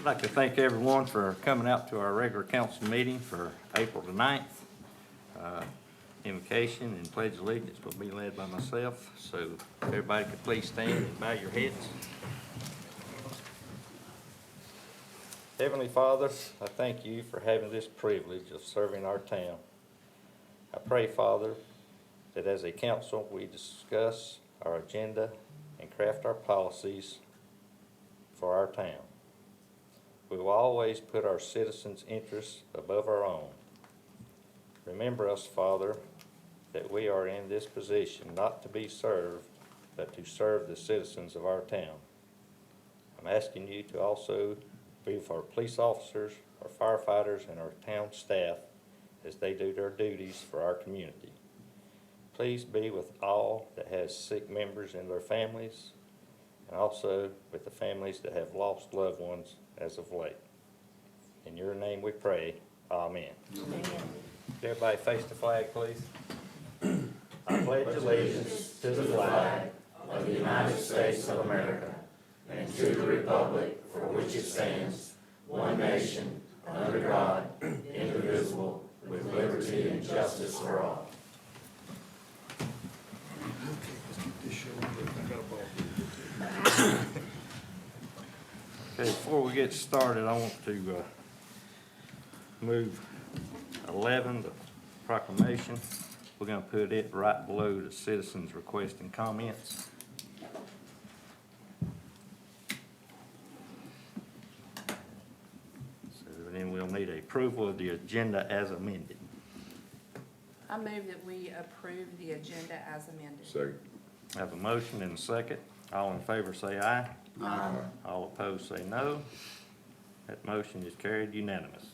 like to thank everyone for coming out to our regular council meeting for April the 9th. Invocation and pledge of allegiance will be led by myself, so if everybody could please stand and bow your heads. Heavenly Father, I thank you for having this privilege of serving our town. I pray, Father, that as a council we discuss our agenda and craft our policies for our town. We will always put our citizens' interests above our own. Remember us, Father, that we are in this position not to be served, but to serve the citizens of our town. I'm asking you to also be with our police officers, our firefighters, and our town staff as they do their duties for our community. Please be with all that has sick members and their families, and also with the families that have lost loved ones as of late. In your name we pray, amen. Amen. Everybody face the flag, please. I pledge allegiance to the flag of the United States of America and to the republic for which it stands, one nation, under God, indivisible, with liberty and justice for all. Okay, before we get started, I want to move 11, the proclamation. We're going to put it right below the citizens' requesting comments. So then we'll need approval of the agenda as amended. I move that we approve the agenda as amended. Second. I have a motion and a second. All in favor say aye. Aye. All opposed say no. That motion is carried unanimous.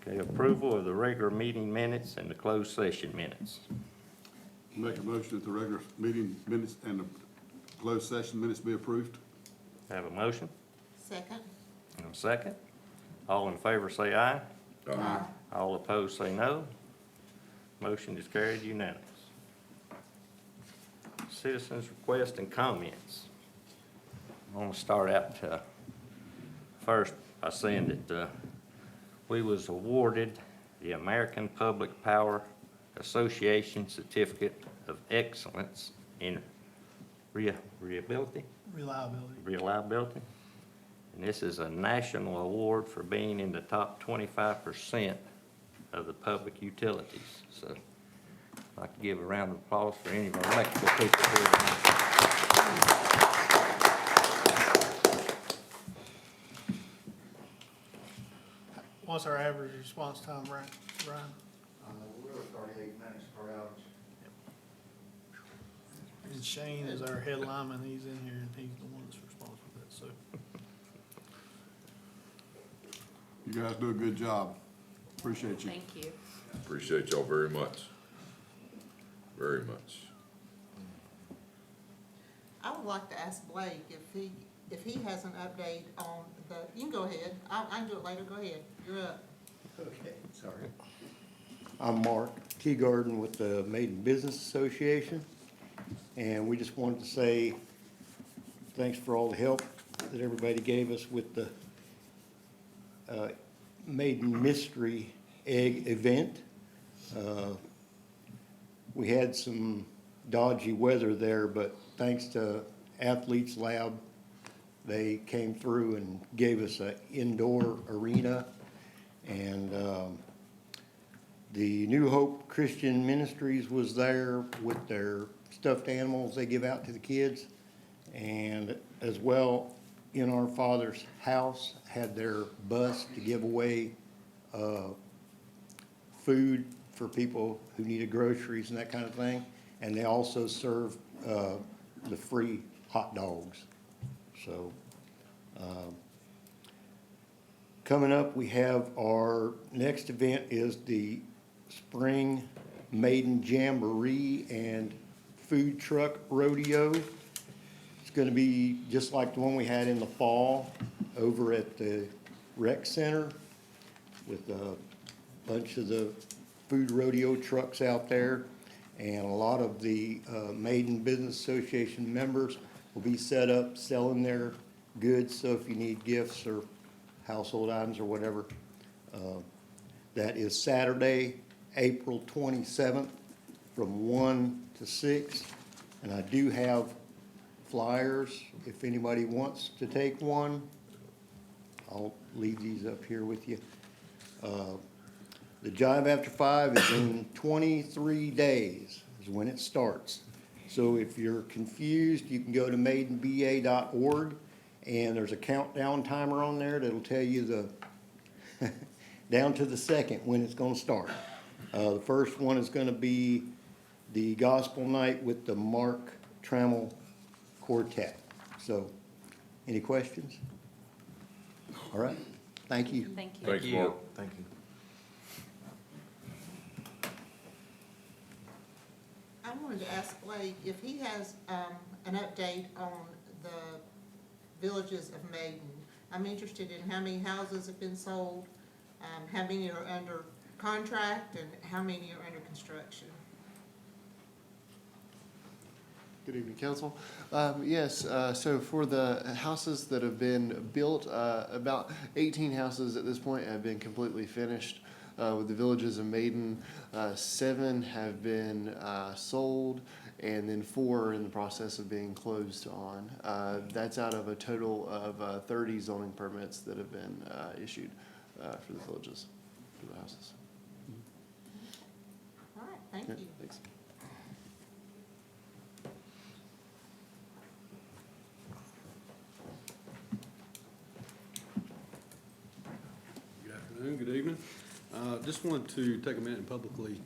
Okay, approval of the regular meeting minutes and the closed session minutes. Make a motion that the regular meeting minutes and the closed session minutes be approved. I have a motion Second. and a second. All in favor say aye. Aye. All opposed say no. Motion is carried unanimous. Citizens' requests and comments. I want to start out first by saying that we was awarded the American Public Power Association Certificate of Excellence in Reliability. And this is a national award for being in the top 25% of the public utilities. So I'd like to give a round of applause for any of our electrical people here. What's our average response time, Ryan? We're 38 minutes per hour. And Shane is our head lineman, he's in here, and he's the one that's responsible for that, so. You guys do a good job. Appreciate you. Thank you. Appreciate y'all very much. Very much. I would like to ask Blake if he has an update on the, you can go ahead, I can do it later, go ahead, you're up. Okay, sorry. I'm Mark Teagarden with the Maiden Business Association, and we just wanted to say thanks for all the help that everybody gave us with the Maiden Mystery Egg event. We had some dodgy weather there, but thanks to Athletes Lab, they came through and gave us an indoor arena. And the New Hope Christian Ministries was there with their stuffed animals they give out to the kids. And as well, in our Father's house, had their bus to give away food for people who needed groceries and that kind of thing. And they also served the free hot dogs. So coming up, we have our next event is the Spring Maiden Jamboree and Food Truck Rodeo. It's going to be just like the one we had in the fall over at the rec center with a bunch of the food rodeo trucks out there. And a lot of the Maiden Business Association members will be set up selling their goods, so if you need gifts or household items or whatever. That is Saturday, April 27th, from 1 to 6. And I do have flyers, if anybody wants to take one. I'll leave these up here with you. The Jive After 5 is in 23 days, is when it starts. So if you're confused, you can go to maidenba.org, and there's a countdown timer on there that'll tell you the, down to the second when it's gonna start. The first one is gonna be the Gospel Night with the Mark Trammell Quartet. So, any questions? All right, thank you. Thank you. Thanks, Mark. Thank you. I wanted to ask Blake if he has, an update on the villages of Maiden. I'm interested in how many houses have been sold, how many are under contract, and how many are under construction. Good evening, council. Yes, so for the houses that have been built, about 18 houses at this point have been completely finished with the villages of Maiden. 7 have been sold, and then 4 are in the process of being closed on. That's out of a total of 30 zoning permits that have been issued for the villages, for the houses. All right, thank you. Thanks. Good afternoon, good evening. Just wanted to take a minute and publicly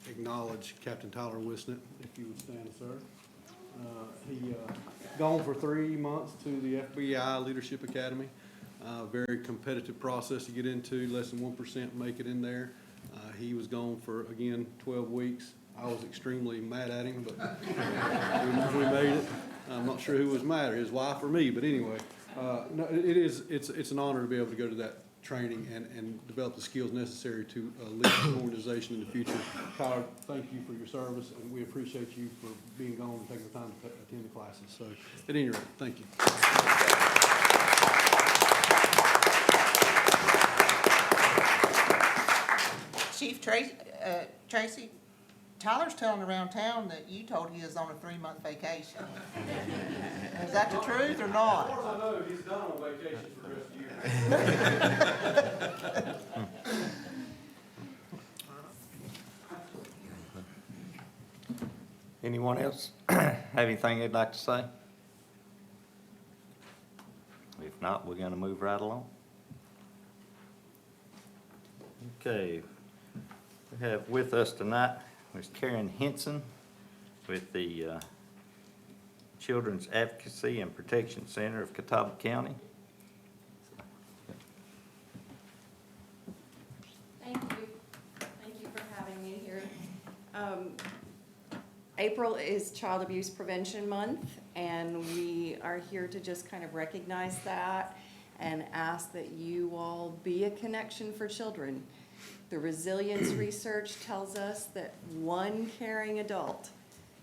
acknowledge Captain Tyler Wisnett, if you would stand, sir. He gone for 3 months to the FBI Leadership Academy. Very competitive process to get into, less than 1% make it in there. He was gone for, again, 12 weeks. I was extremely mad at him, but we made it. I'm not sure who was madder, his wife or me, but anyway. No, it's an honor to be able to go to that training and develop the skills necessary to lead an organization in the future. Tyler, thank you for your service, and we appreciate you for being gone and taking the time to attend the classes. So, at any rate, thank you. Chief Tracy, Tyler's telling around town that you told he is on a 3-month vacation. Is that the truth or not? As far as I know, he's gone on vacation for the rest of the year. Anyone else have anything they'd like to say? If not, we're gonna move right along. Okay, we have with us tonight Ms. Karen Henson with the Children's Advocacy and Protection Center of Catawba County. Thank you. Thank you for having me here. April is Child Abuse Prevention Month, and we are here to just kind of recognize that and ask that you all be a connection for children. The resilience research tells us that one caring adult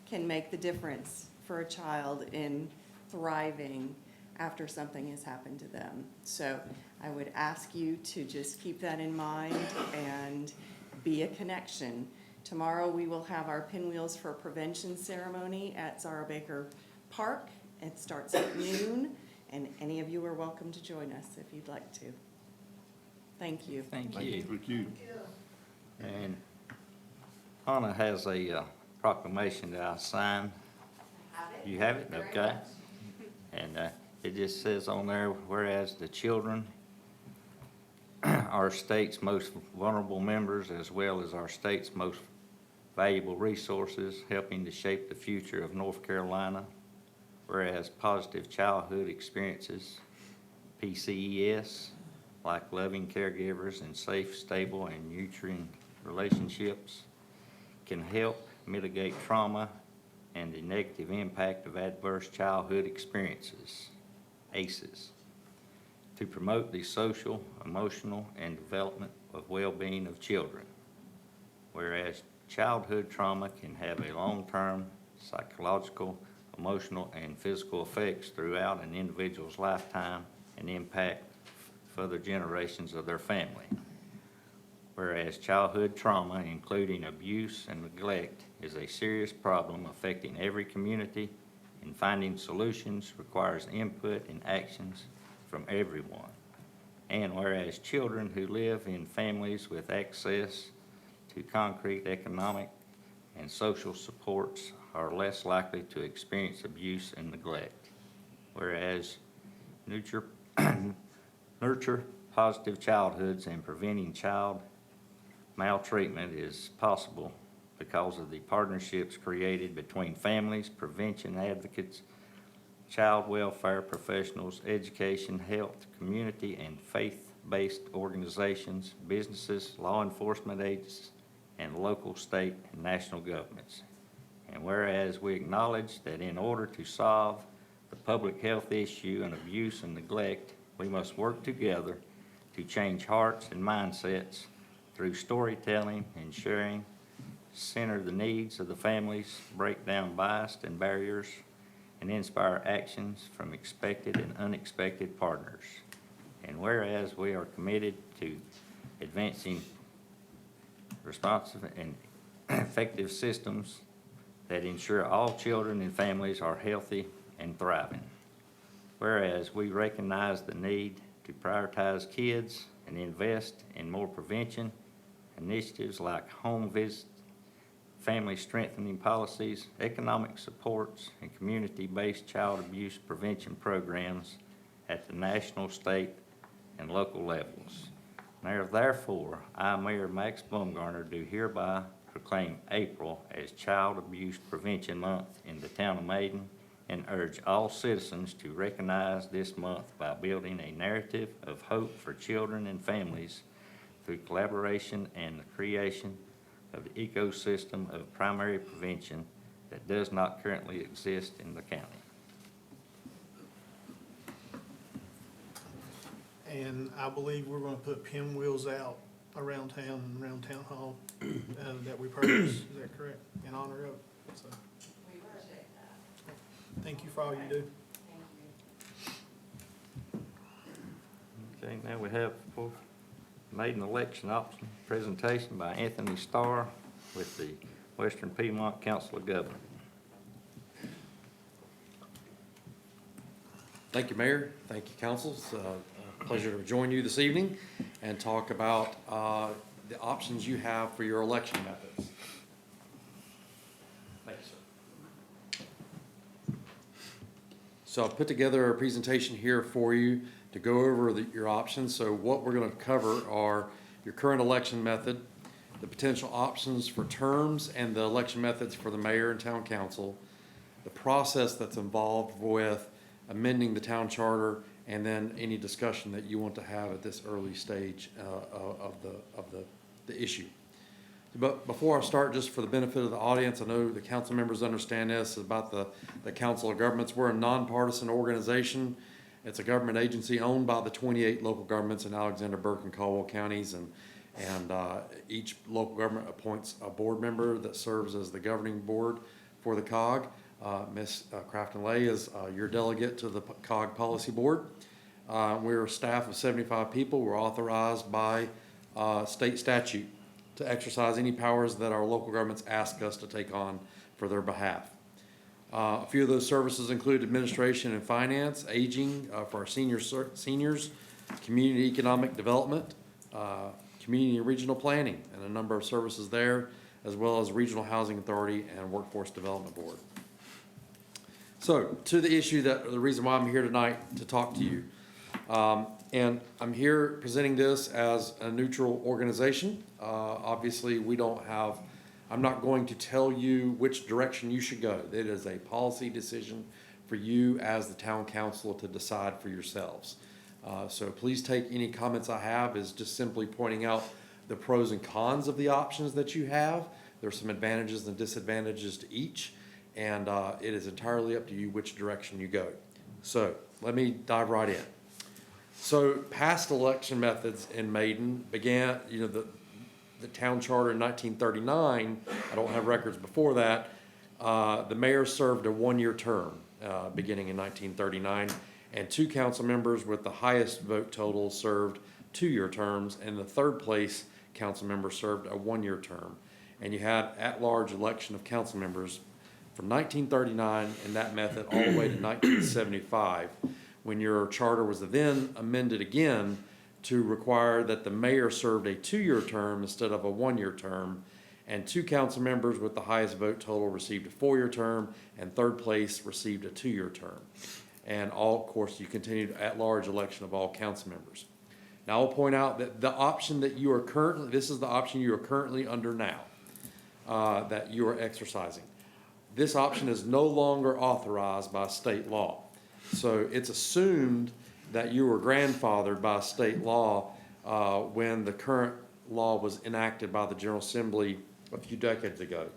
can make the difference for a child in thriving after something has happened to them. So I would ask you to just keep that in mind and be a connection. Tomorrow we will have our Pinwheels for Prevention ceremony at Zara Baker Park. It starts at noon, and any of you are welcome to join us if you'd like to. Thank you. Thank you. Thank you. And Anna has a proclamation that I signed. You have it? Okay. And it just says on there, whereas the children are our state's most vulnerable members, as well as our state's most valuable resources, helping to shape the future of North Carolina. Whereas positive childhood experiences, PCES, like loving caregivers and safe, stable, and nurturing relationships, can help mitigate trauma and the negative impact of adverse childhood experiences, ACEs, to promote the social, emotional, and development of well-being of children. Whereas childhood trauma can have a long-term psychological, emotional, and physical effects throughout an individual's lifetime and impact further generations of their family. Whereas childhood trauma, including abuse and neglect, is a serious problem affecting every community, and finding solutions requires input and actions from everyone. And whereas children who live in families with access to concrete economic and social supports are less likely to experience abuse and neglect. Whereas nurture positive childhoods and preventing child maltreatment is possible because of the partnerships created between families, prevention advocates, child welfare professionals, education, health, community, and faith-based organizations, businesses, law enforcement agencies, and local, state, and national governments. And whereas we acknowledge that in order to solve the public health issue and abuse and neglect, we must work together to change hearts and mindsets through storytelling and sharing, center the needs of the families, break down bias and barriers, and inspire actions from expected and unexpected partners. And whereas we are committed to advancing responsive and effective systems that ensure all children and families are healthy and thriving. Whereas we recognize the need to prioritize kids and invest in more prevention initiatives like home visits, family strengthening policies, economic supports, and community-based child abuse prevention programs at the national, state, and local levels. Now, therefore, I, Mayor Max Baumgartner, do hereby proclaim April as Child Abuse Prevention Month in the town of Maiden, and urge all citizens to recognize this month by building a narrative of hope for children and families through collaboration and the creation of the ecosystem of primary prevention that does not currently exist in the county. And I believe we're gonna put pinwheels out around town and around town hall, that we purchase, is that correct? In honor of, so, We appreciate that. thank you for all you do. Thank you. Okay, now we have for Maiden election option presentation by Anthony Starr with the Western Piedmont Council of Government. Thank you, Mayor. Thank you, Council. It's a pleasure to join you this evening and talk about the options you have for your election methods. Thank you, sir. So I've put together a presentation here for you to go over your options. So what we're going to cover are your current election method, the potential options for terms and the election methods for the mayor and town council, the process that's involved with amending the town charter, and then any discussion that you want to have at this early stage of the issue. But before I start, just for the benefit of the audience, I know the council members understand this about the Council of Governments. We're a nonpartisan organization. It's a government agency owned by the 28 local governments in Alexander, Burke, and Caldwell counties, and each local government appoints a board member that serves as the governing board for the COG. Ms. Crafton-Lay is your delegate to the COG Policy Board. We're a staff of 75 people. We're authorized by state statute to exercise any powers that our local governments ask us to take on for their behalf. A few of those services include administration and finance, aging for our seniors, community economic development, community and regional planning, and a number of services there, as well as Regional Housing Authority and Workforce Development Board. So, to the issue the reason why I'm here tonight to talk to you. And I'm here presenting this as a neutral organization. Obviously, I'm not going to tell you which direction you should go. It is a policy decision for you as the town council to decide for yourselves. So please take any comments I have as just simply pointing out the pros and cons of the options that you have. There's some advantages and disadvantages to each, and it is entirely up to you which direction you go. So let me dive right in. So past election methods in Maiden began, the town charter in 1939, I don't have records before that, the mayor served a one-year term, beginning in 1939, and 2 council members with the highest vote total served 2-year terms, and the third place council member served a one-year term. And you had at-large election of council members from 1939 in that method all the way to 1975, when your charter was then amended again to require that the mayor served a 2-year term instead of a one-year term, and 2 council members with the highest vote total received a 4-year term, and third place received a 2-year term. And all, of course, you continued at-large election of all council members. Now, I'll point out that the option that you are currently, this is the option you are currently under now, that you are exercising. This option is no longer authorized by state law. So it's assumed that you were grandfathered by state law when the current law was enacted by the General Assembly a few decades ago.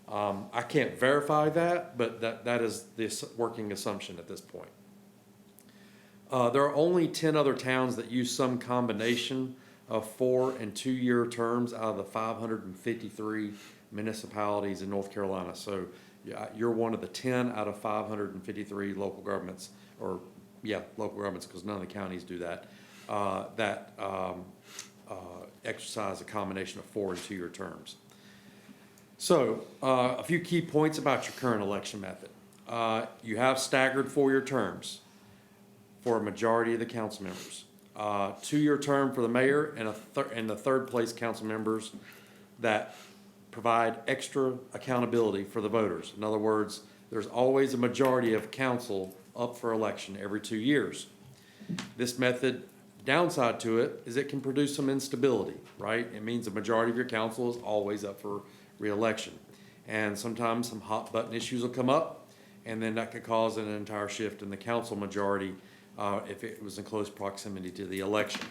I can't verify that, but that is the working assumption at this point. There are only 10 other towns that use some combination of 4- and 2-year terms out of the 553 municipalities in North Carolina. So you're one of the 10 out of 553 local governments, or local governments, because none of the counties do that, exercise a combination of 4- and 2-year terms. So a few key points about your current election method. You have staggered 4-year terms for a majority of the council members. 2-year term for the mayor and the third place council members that provide extra accountability for the voters. In other words, there's always a majority of council up for election every 2 years. This method, downside to it, is it can produce some instability, right? It means the majority of your council is always up for re-election. And sometimes some hot button issues will come up, and then that could cause an entire shift in the council majority if it was in close proximity to the election.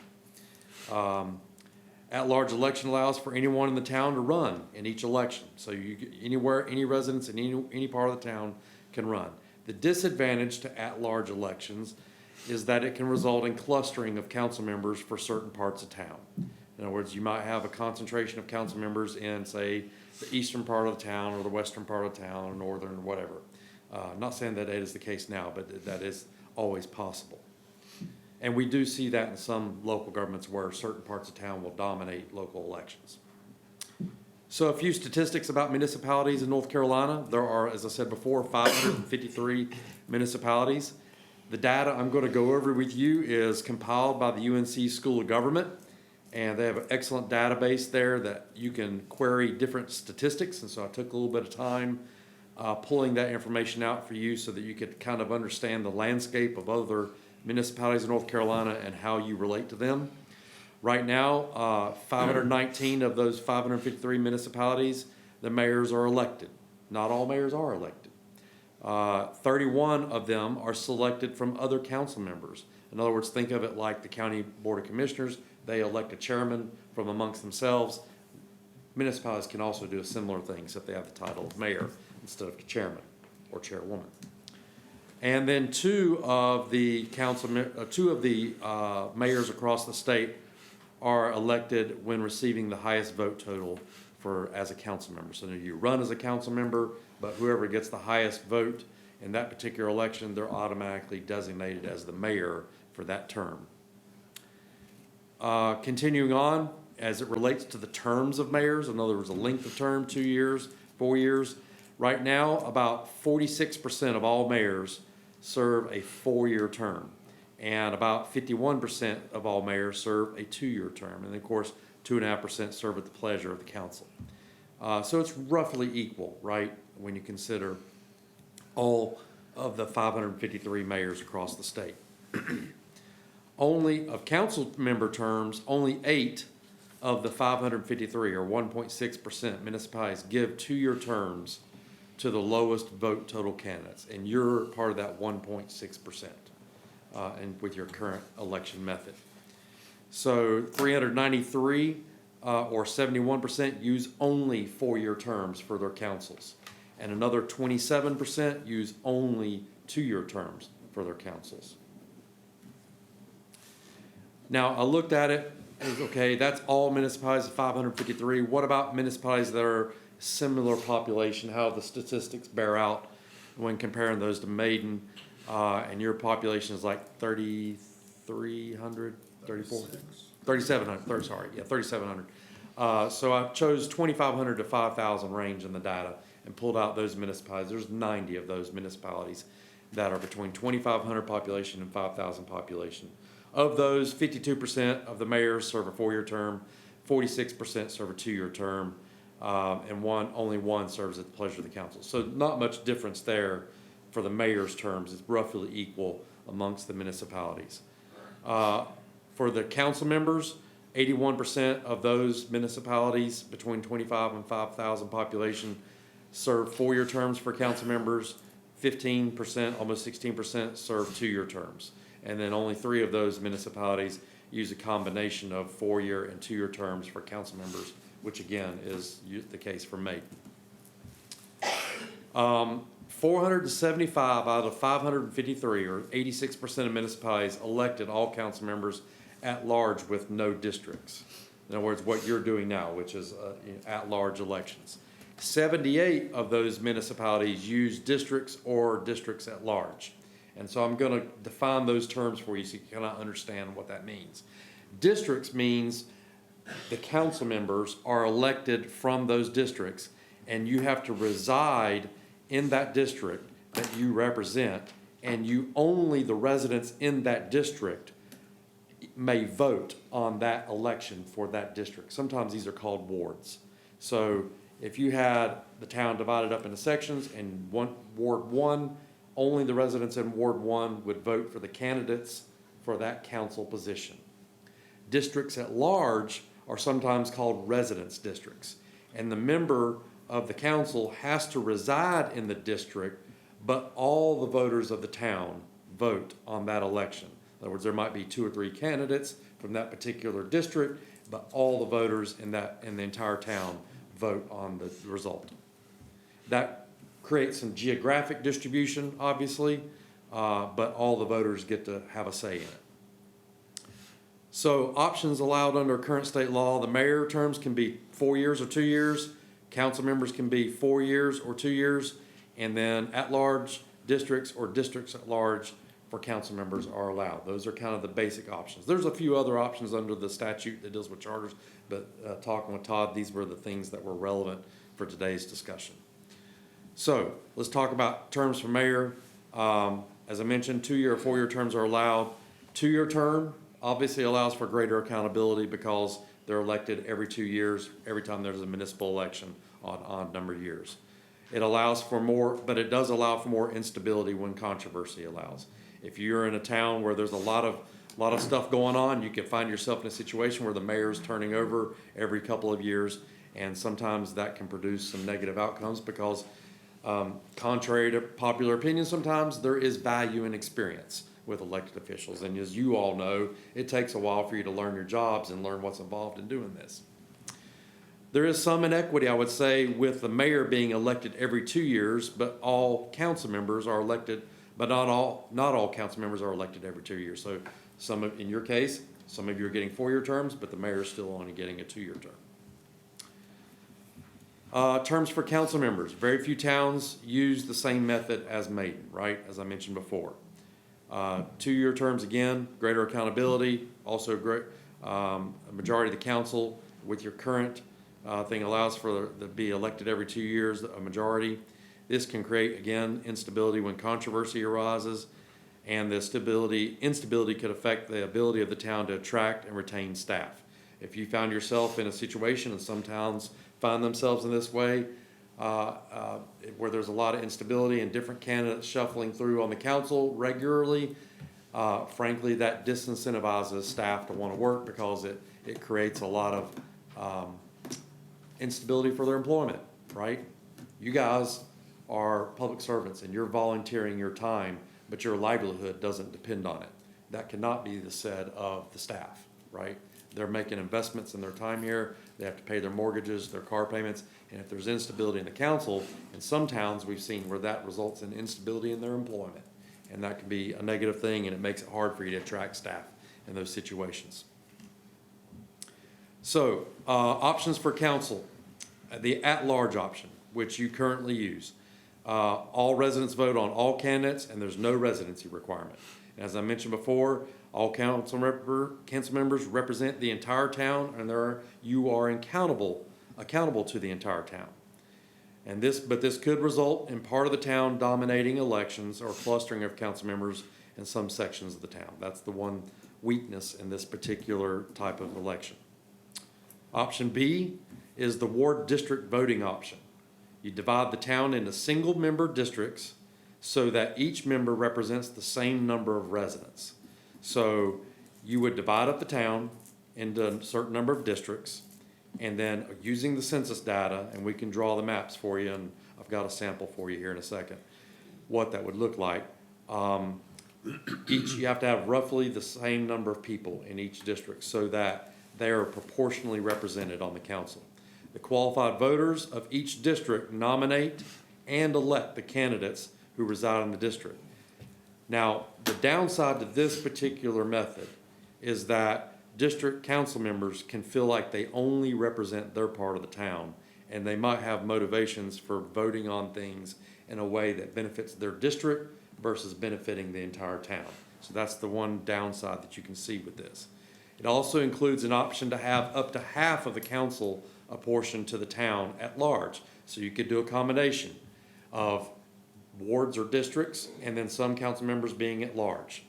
At-large election allows for anyone in the town to run in each election. So anywhere, any residents in any part of the town can run. The disadvantage to at-large elections is that it can result in clustering of council members for certain parts of town. In other words, you might have a concentration of council members in, say, the eastern part of the town or the western part of the town, or northern, or whatever. Not saying that is the case now, but that is always possible. And we do see that in some local governments where certain parts of town will dominate local elections. So a few statistics about municipalities in North Carolina. There are, as I said before, 553 municipalities. The data I'm going to go over with you is compiled by the UNC School of Government, and they have an excellent database there that you can query different statistics. And so I took a little bit of time pulling that information out for you so that you could kind of understand the landscape of other municipalities in North Carolina and how you relate to them. Right now, 519 of those 553 municipalities, the mayors are elected. Not all mayors are elected. 31 of them are selected from other council members. In other words, think of it like the County Board of Commissioners. They elect a chairman from amongst themselves. Municipalities can also do a similar thing, except they have the title of mayor instead of chairman or chairwoman. And then two of the mayors across the state are elected when receiving the highest vote total as a council member. So you run as a council member, but whoever gets the highest vote in that particular election, they're automatically designated as the mayor for that term. Continuing on, as it relates to the terms of mayors, in other words, the length of term, 2 years, 4 years. Right now, about 46% of all mayors serve a 4-year term, and about 51% of all mayors serve a 2-year term, and of course 2.5% serve at the pleasure of the council. So it's roughly equal, right, when you consider all of the 553 mayors across the state. Only of council member terms, only 8 of the 553, or 1.6% municipalities, give 2-year terms to the lowest vote total candidates, and you're part of that 1.6%, and with your current election method. So 393, or 71%, use only 4-year terms for their councils, and another 27% use only 2-year terms for their councils. Now, I looked at it as, okay, that's all municipalities of 553. What about municipalities that are similar population, how the statistics bear out when comparing those to Maiden. And your population is like 3,300, 3,700, sorry, yeah, 3,700. So I chose 2,500 to 5,000 range in the data and pulled out those municipalities. There's 90 of those municipalities that are between 2,500 population and 5,000 population. Of those, 52% of the mayors serve a 4-year term, 46% serve a 2-year term, and only one serves at the pleasure of the council. So not much difference there for the mayor's terms. It's roughly equal amongst the municipalities. For the council members, 81% of those municipalities between 25 and 5,000 population serve 4-year terms for council members. 15%, almost 16% serve 2-year terms. And then only 3 of those municipalities use a combination of 4-year and 2-year terms for council members, which again is the case for Maiden. 475 out of 553, or 86% of municipalities, elected all council members at large with no districts. In other words, what you're doing now, which is at-large elections. 78 of those municipalities use districts or districts at large. And so I'm going to define those terms for you so you can kind of understand what that means. Districts means the council members are elected from those districts, and you have to reside in that district that you represent, and only the residents in that district may vote on that election for that district. Sometimes these are called wards. So if you had the town divided up into sections and Ward 1, only the residents in Ward 1 would vote for the candidates for that council position. Districts at large are sometimes called residence districts, and the member of the council has to reside in the district, but all the voters of the town vote on that election. In other words, there might be 2 or 3 candidates from that particular district, but all the voters in the entire town vote on the result. That creates some geographic distribution, obviously, but all the voters get to have a say in it. So options allowed under current state law: the mayor terms can be 4 years or 2 years, council members can be 4 years or 2 years, and then at-large districts or districts at large for council members are allowed. Those are kind of the basic options. There's a few other options under the statute that deals with charters, but talking with Todd, these were the things that were relevant for today's discussion. So let's talk about terms for mayor. As I mentioned, 2-year or 4-year terms are allowed. 2-year term obviously allows for greater accountability because they're elected every 2 years, every time there's a municipal election on odd number of years. It allows for more, but it does allow for more instability when controversy allows. If you're in a town where there's a lot of stuff going on, you can find yourself in a situation where the mayor's turning over every couple of years, and sometimes that can produce some negative outcomes because, contrary to popular opinion, sometimes there is value in experience with elected officials. And as you all know, it takes a while for you to learn your jobs and learn what's involved in doing this. There is some inequity, I would say, with the mayor being elected every 2 years, but all council members are elected, but not all council members are elected every 2 years. So in your case, some of you are getting 4-year terms, but the mayor is still only getting a 2-year term. Terms for council members. Very few towns use the same method as Maiden, right? As I mentioned before. 2-year terms, again, greater accountability, also great, a majority of the council with your current thing allows for to be elected every 2 years, a majority. This can create, again, instability when controversy arises, and the instability could affect the ability of the town to attract and retain staff. If you found yourself in a situation, and some towns find themselves in this way, where there's a lot of instability and different candidates shuffling through on the council regularly, frankly, that disincentivizes staff to want to work because it creates a lot of instability for their employment, right? You guys are public servants and you're volunteering your time, but your livelihood doesn't depend on it. That cannot be the said of the staff, right? They're making investments in their time here. They have to pay their mortgages, their car payments, and if there's instability in the council, in some towns we've seen where that results in instability in their employment, and that can be a negative thing, and it makes it hard for you to attract staff in those situations. So, options for council. the at-large option, which you currently use. All residents vote on all candidates, and there's no residency requirement. And as I mentioned before, all council members represent the entire town, and you are accountable to the entire town. But this could result in part of the town dominating elections or clustering of council members in some sections of the town. That's the one weakness in this particular type of election. Option B is the ward district voting option. You divide the town into single-member districts so that each member represents the same number of residents. So you would divide up the town into a certain number of districts, and then using the census data, and we can draw the maps for you, and I've got a sample for you here in a second, what that would look like. You have to have roughly the same number of people in each district so that they are proportionally represented on the council. The qualified voters of each district nominate and elect the candidates who reside in the district. Now, the downside to this particular method is that district council members can feel like they only represent their part of the town, and they might have motivations for voting on things in a way that benefits their district versus benefiting the entire town. So that's the one downside that you can see with this. It also includes an option to have up to half of the council apportioned to the town at large. So you could do a combination of wards or districts and then some council members being at large.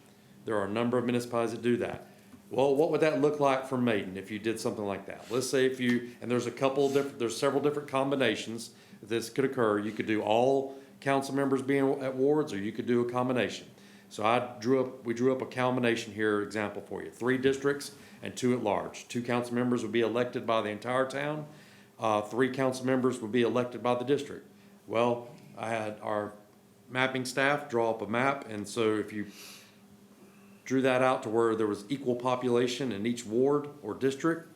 There are a number of municipalities that do that. Well, what would that look like for Maiden if you did something like that? Let's say and there's several different combinations that this could occur. You could do all council members being at wards, or you could do a combination. So we drew up a combination here example for you. 3 districts and 2 at large. 2 council members would be elected by the entire town. 3 council members would be elected by the district. Well, I had our mapping staff draw up a map, and so if you drew that out to where there was equal population in each ward or district,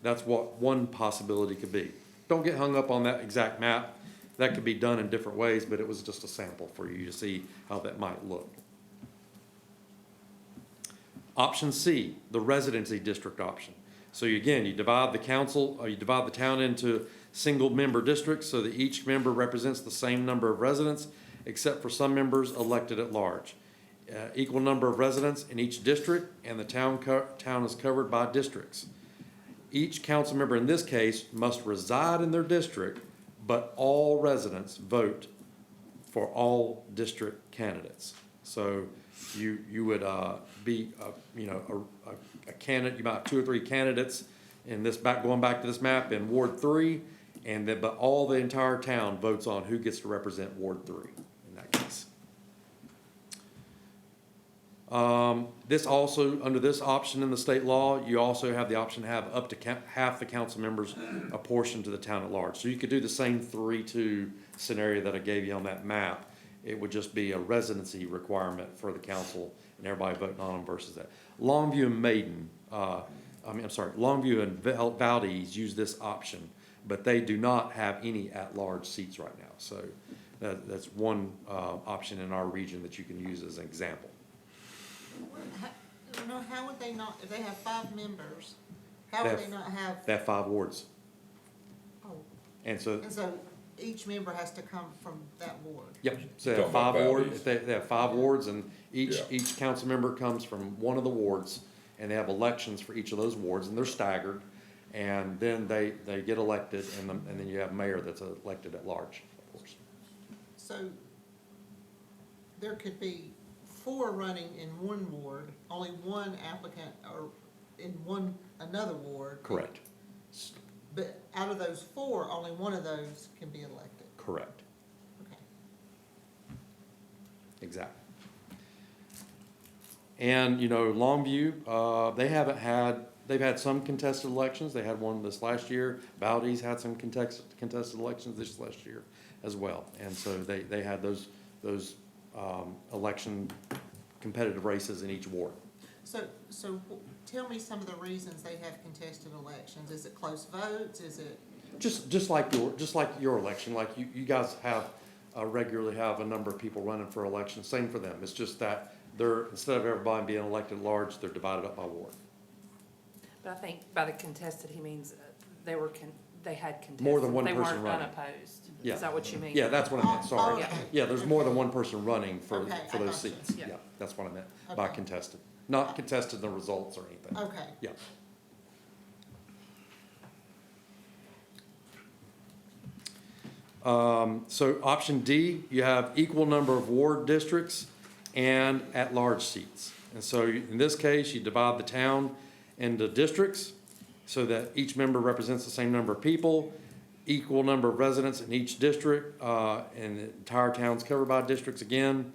that's what one possibility could be. Don't get hung up on that exact map. That could be done in different ways, but it was just a sample for you to see how that might look. Option C, the residency district option. So you divide the town into single member districts so that each member represents the same number of residents, except for some members elected at large. Equal number of residents in each district, and the town is covered by districts. Each council member in this case must reside in their district, but all residents vote for all district candidates. So you would be a candidate. You might have 2 or 3 candidates in this going back to this map in Ward 3, but all the entire town votes on who gets to represent Ward 3 in that case. This also, under this option in the state law, you also have the option to have up to half the council members apportioned to the town at large. So you could do the same 3-2 scenario that I gave you on that map. It would just be a residency requirement for the council and everybody voting on them versus that. Longview and Maiden, Longview and Valdez use this option, but they do not have any at-large seats right now. So that's one option in our region that you can use as an example. How would they not, if they have 5 members, how would they not have? They have 5 wards. Oh, And so each member has to come from that ward? Yep, so they have Talking about 5 wards, Valdez. they have 5 wards, and Yeah. each council member comes from one of the wards, and they have elections for each of those wards, and they're staggered, and then they get elected, and then you have mayor that's elected at large, of course. So there could be 4 running in one ward, only 1 applicant or in another ward. Correct, But out of those 4, only 1 of those can be elected. correct, Okay. exactly. And, Longview, they've had some contested elections. They had one this last year. Valdez had some contested elections this last year as well. And so they had those election competitive races in each ward. So tell me some of the reasons they have contested elections. Is it close votes? Is it? Just like your election, like you guys have regularly have a number of people running for election. Same for them. It's just that instead of everybody being elected at large, they're divided up by ward. But I think by the contested, he means they were they had contested. More than one They person weren't running. unopposed. Yeah. Is that what you mean? Yeah, that's what I meant, sorry. Okay. Yeah, there's more than one person running for Okay, I those gotcha. seats. Yeah. Yeah, that's what I meant by Okay. contested. Not contested in the results or anything. Okay. Yeah. So option D, you have equal number of ward districts and at-large seats. And so in this case, you divide the town into districts so that each member represents the same number of people, equal number of residents in each district, and the entire town's covered by districts again.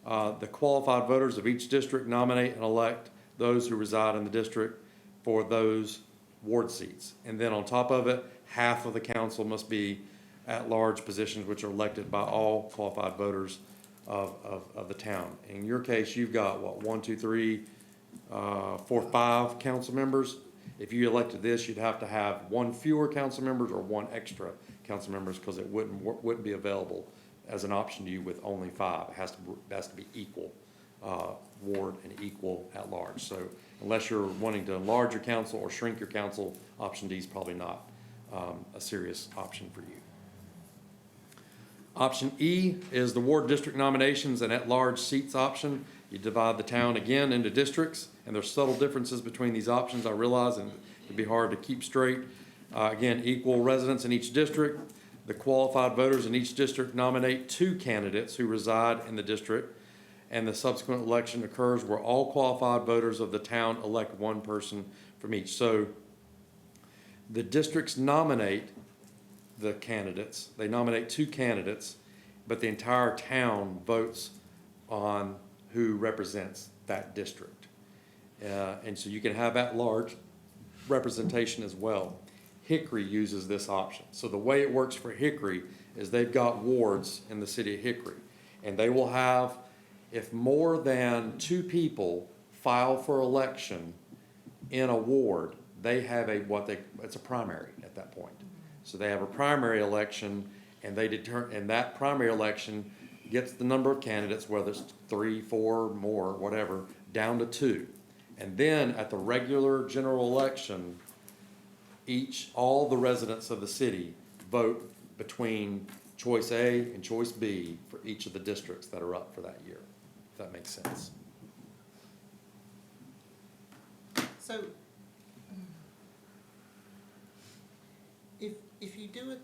The qualified voters of each district nominate and elect those who reside in the district for those ward seats. And then on top of it, half of the council must be at-large positions which are elected by all qualified voters of the town. In your case, you've got, what, 1, 2, 3, 4, 5 council members. If you elected this, you'd have to have one fewer council members or one extra council members because it wouldn't be available as an option to you with only 5. It has to be equal ward and equal at large. So unless you're wanting to enlarge your council or shrink your council, option D is probably not a serious option for you. Option E is the ward district nominations and at-large seats option. You divide the town again into districts, and there's subtle differences between these options, I realize, and it'd be hard to keep straight. Again, equal residents in each district. The qualified voters in each district nominate 2 candidates who reside in the district, and the subsequent election occurs where all qualified voters of the town elect 1 person from each. So the districts nominate the candidates. They nominate 2 candidates, but the entire town votes on who represents that district. And so you can have at-large representation as well. Hickory uses this option. So the way it works for Hickory is they've got wards in the city of Hickory, and they will have, if more than 2 people file for election in a ward, they have it's a primary at that point. So they have a primary election, and and that primary election gets the number of candidates, whether it's 3, 4, more, whatever, down to 2. And then at the regular general election, all the residents of the city vote between choice A and choice B for each of the districts that are up for that year, if that makes sense. So, if you do it,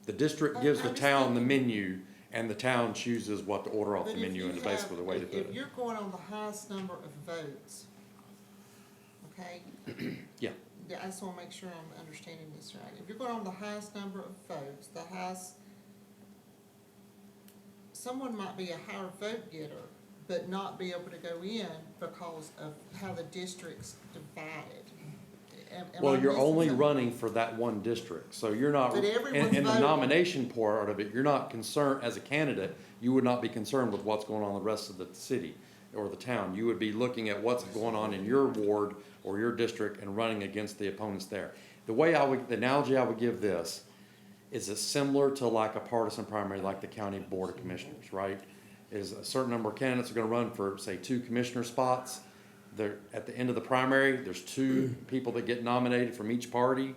The district gives the town the menu, and the town chooses what to order off the but if menu, you and it's basically the way to have, do if it. you're going on the highest number of votes, okay? Yeah. Yeah, I just wanna make sure I'm understanding this right. If you're going on the highest number of votes, someone might be a higher vote getter, but not be able to go in because of how the district's divided. Am I Well, you're missing only something? running for that one district, so you're not, But everyone's in the voting. nomination part of it, you're not concerned, as a candidate, you would not be concerned with what's going on in the rest of the city or the town. You would be looking at what's going on in your ward or your district and running against the opponents there. The analogy I would give this is it's similar to like a partisan primary, like the county board of commissioners, right? Is a certain number of candidates are gonna run for, say, 2 commissioner spots. At the end of the primary, there's 2 people that get nominated from each party,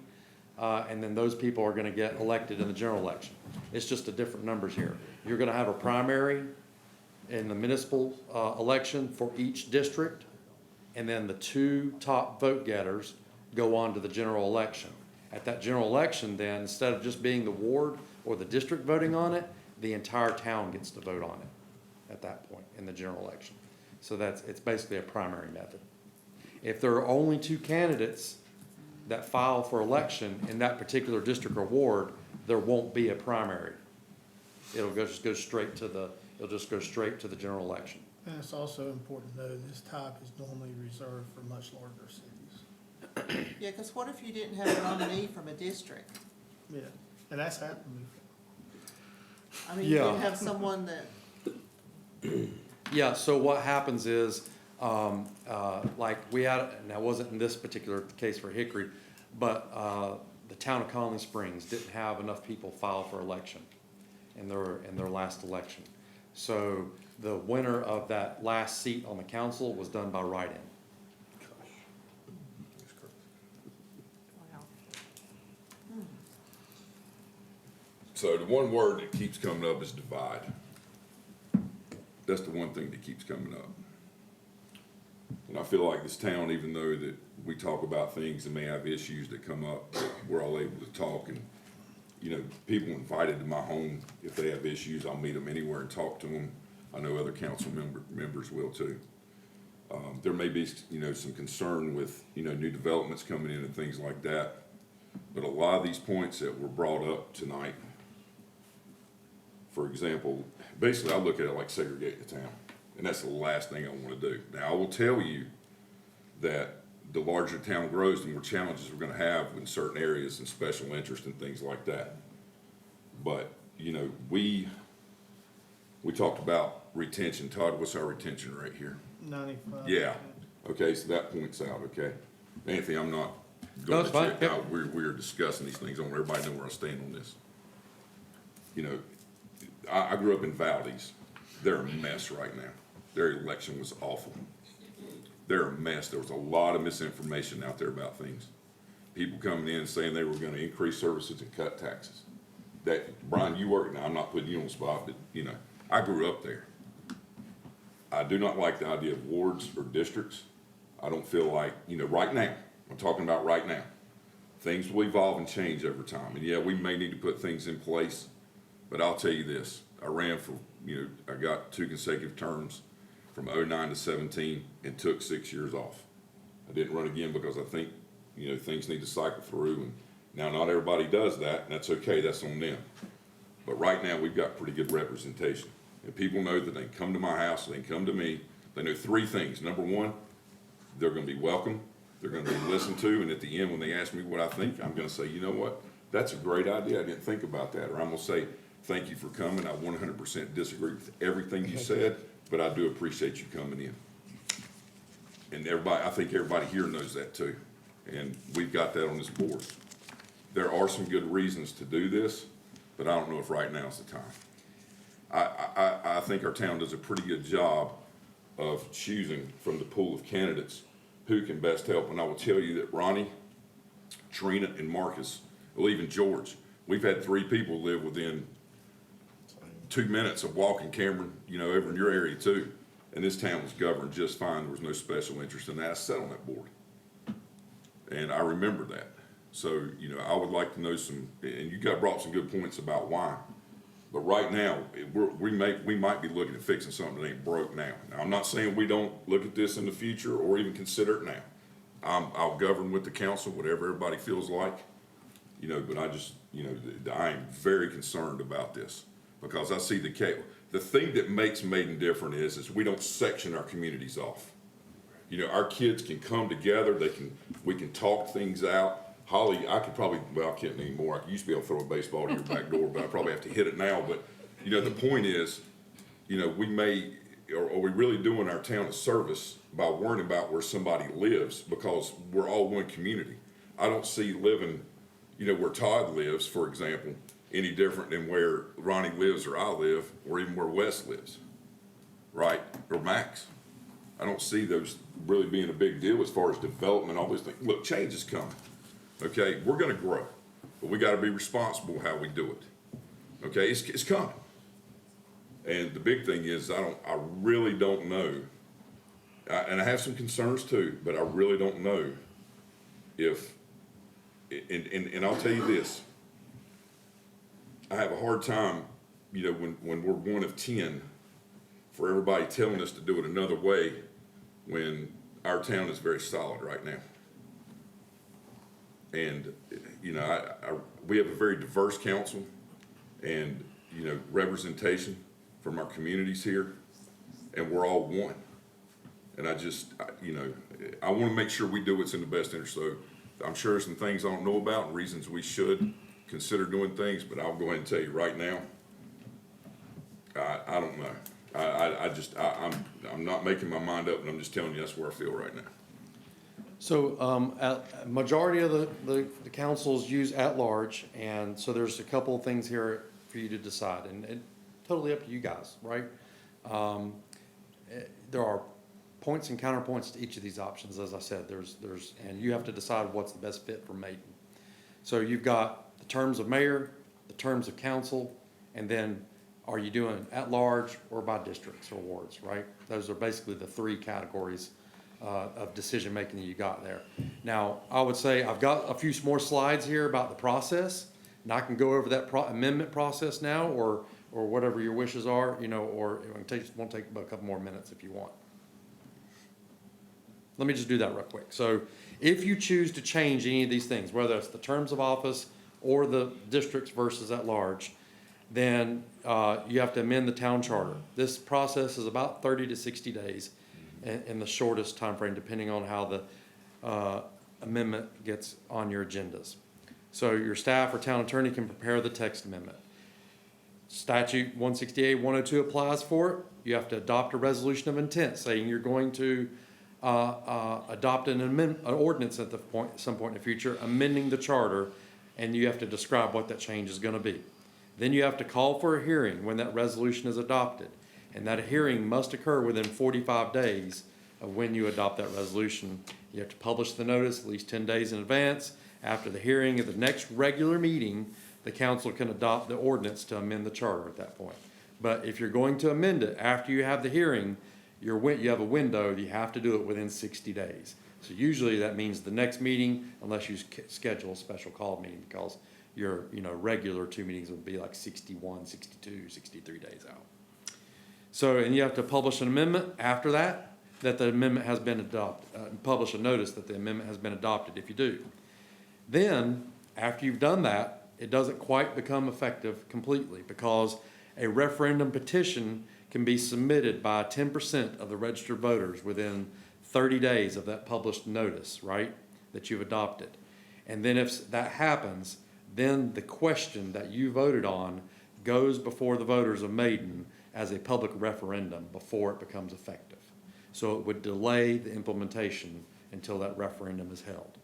and then those people are gonna get elected in the general election. It's just a different numbers here. You're gonna have a primary in the municipal election for each district, and then the 2 top vote getters go on to the general election. At that general election, then, instead of just being the ward or the district voting on it, the entire town gets to vote on it at that point in the general election. So it's basically a primary method. If there are only 2 candidates that file for election in that particular district or ward, there won't be a primary. It'll just go straight to the general election. And it's also important to know this type is normally reserved for much larger cities. Yeah, cause what if you didn't have a nominee from a district? Yeah, and that's happened before. I mean, you Yeah. didn't have someone that, Yeah, so what happens is, like we had, and that wasn't in this particular case for Hickory, but the town of Conley Springs didn't have enough people file for election in their last election. So the winner of that last seat on the council was done by write-in. Wow. So the one word that keeps coming up is divide. That's the one thing that keeps coming up. And I feel like this town, even though that we talk about things and may have issues that come up, that we're all able to talk and, you know, people invited to my home, if they have issues, I'll meet them anywhere and talk to them. I know other council members will too. There may be, you know, some concern with, you know, new developments coming in and things like that. But a lot of these points that were brought up tonight, for example, basically I look at it like segregating the town. And that's the last thing I want to do. Now, I will tell you that the larger the town grows, the more challenges we're gonna have in certain areas and special interest and things like that. But, you know, we talked about retention. Todd, what's our retention rate here? 95. Yeah, okay, so that points out, okay? Anthony, I'm not No, going it's to fine. check Yep. out, we're discussing these things, I want everybody to know where I stand on this. You know, I grew up in Valdez, they're a mess right now, their election was awful. They're a mess, there was a lot of misinformation out there about things. People coming in saying they were gonna increase services and cut taxes. That, Brian, you work, now I'm not putting you on the spot, but, you know, I grew up there. I do not like the idea of wards or districts. I don't feel like, you know, right now, I'm talking about right now, things will evolve and change over time. And yeah, we may need to put things in place, but I'll tell you this, I ran for, you know, I got 2 consecutive terms from 09 to 17 and took 6 years off. I didn't run again because I think, you know, things need to cycle through, and now not everybody does that, and that's okay, that's on them. But right now, we've got pretty good representation. And people know that they can come to my house, they can come to me, they know 3 things. Number 1, they're gonna be welcome, they're gonna be listened to, and at the end, when they ask me what I think, I'm gonna say, you know what, that's a great idea, I didn't think about that. Or I'm gonna say, thank you for coming, I 100% disagree with everything you said, but I do appreciate you coming in. And everybody, I think everybody here knows that too. And we've got that on this board. There are some good reasons to do this, but I don't know if right now is the time. I think our town does a pretty good job of choosing from the pool of candidates who can best help. And I will tell you that Ronnie, Trina, and Marcus, well, even George, we've had 3 people live within 2 minutes of walking Cameron, you know, over in your area too. And this town was governed just fine. There was no special interest in that. I sat on that board. And I remember that. So, you know, I would like to know some, and you brought some good points about why. But right now, we might be looking at fixing something that ain't broke now. Now, I'm not saying we don't look at this in the future or even consider it now. I'll govern with the council, whatever everybody feels like, you know, but I just, you know, I am very concerned about this because I see the thing that makes Maiden different is we don't section our communities off. You know, our kids can come together, we can talk things out. Holly, I could probably, well, I can't anymore. I used to be able to throw a baseball to your back door, but I probably have to hit it now. But, you know, the point is, you know, we may, or are we really doing our town a service by worrying about where somebody lives because we're all one community? I don't see living, you know, where Todd lives, for example, any different than where Ronnie lives or I live, or even where Wes lives, right? Or Max. I don't see those really being a big deal as far as development, all those things. Look, change is coming. Okay, we're gonna grow, but we gotta be responsible how we do it. Okay, it's coming. And the big thing is, I really don't know, and I have some concerns too, but I really don't know if, and I'll tell you this, I have a hard time, you know, when we're 1 of 10, for everybody telling us to do it another way when our town is very solid right now. And, you know, we have a very diverse council and, you know, representation from our communities here, and we're all one. And you know, I want to make sure we do what's in the best interest. So I'm sure there's some things I don't know about and reasons we should consider doing things, but I'll go ahead and tell you right now, I don't know. I'm not making my mind up, and I'm just telling you that's where I feel right now. So, a majority of the councils use at-large, and so there's a couple of things here for you to decide. And totally up to you guys, right? There are points and counterpoints to each of these options, as I said, and you have to decide what's the best fit for Maiden. So you've got the terms of mayor, the terms of council, and then are you doing at large or by districts or wards, right? Those are basically the three categories of decision-making that you got there. Now, I would say I've got a few more slides here about the process, and I can go over that amendment process now, or whatever your wishes are, you know, or it won't take but a couple more minutes if you want. Let me just do that real quick. So if you choose to change any of these things, whether it's the terms of office or the districts versus at large, then you have to amend the town charter. This process is about 30 to 60 days in the shortest time frame, depending on how the amendment gets on your agendas. So your staff or town attorney can prepare the text amendment. Statute 168-102 applies for it. You have to adopt a resolution of intent saying you're going to adopt an ordinance at some point in the future, amending the charter, and you have to describe what that change is going to be. Then you have to call for a hearing when that resolution is adopted, and that hearing must occur within 45 days of when you adopt that resolution. You have to publish the notice at least 10 days in advance. After the hearing at the next regular meeting, the council can adopt the ordinance to amend the charter at that point. But if you're going to amend it after you have the hearing, you have a window, you have to do it within 60 days. So usually that means the next meeting, unless you schedule a special call meeting, because your regular 2 meetings would be like 61, 62, 63 days out. So, and you have to publish an amendment after that the amendment has been adopted, publish a notice that the amendment has been adopted if you do. Then, after you've done that, it doesn't quite become effective completely, because a referendum petition can be submitted by 10% of the registered voters within 30 days of that published notice, right, that you've adopted. And then if that happens, then the question that you voted on goes before the voters of Maiden as a public referendum before it becomes effective. So it would delay the implementation until that referendum is held.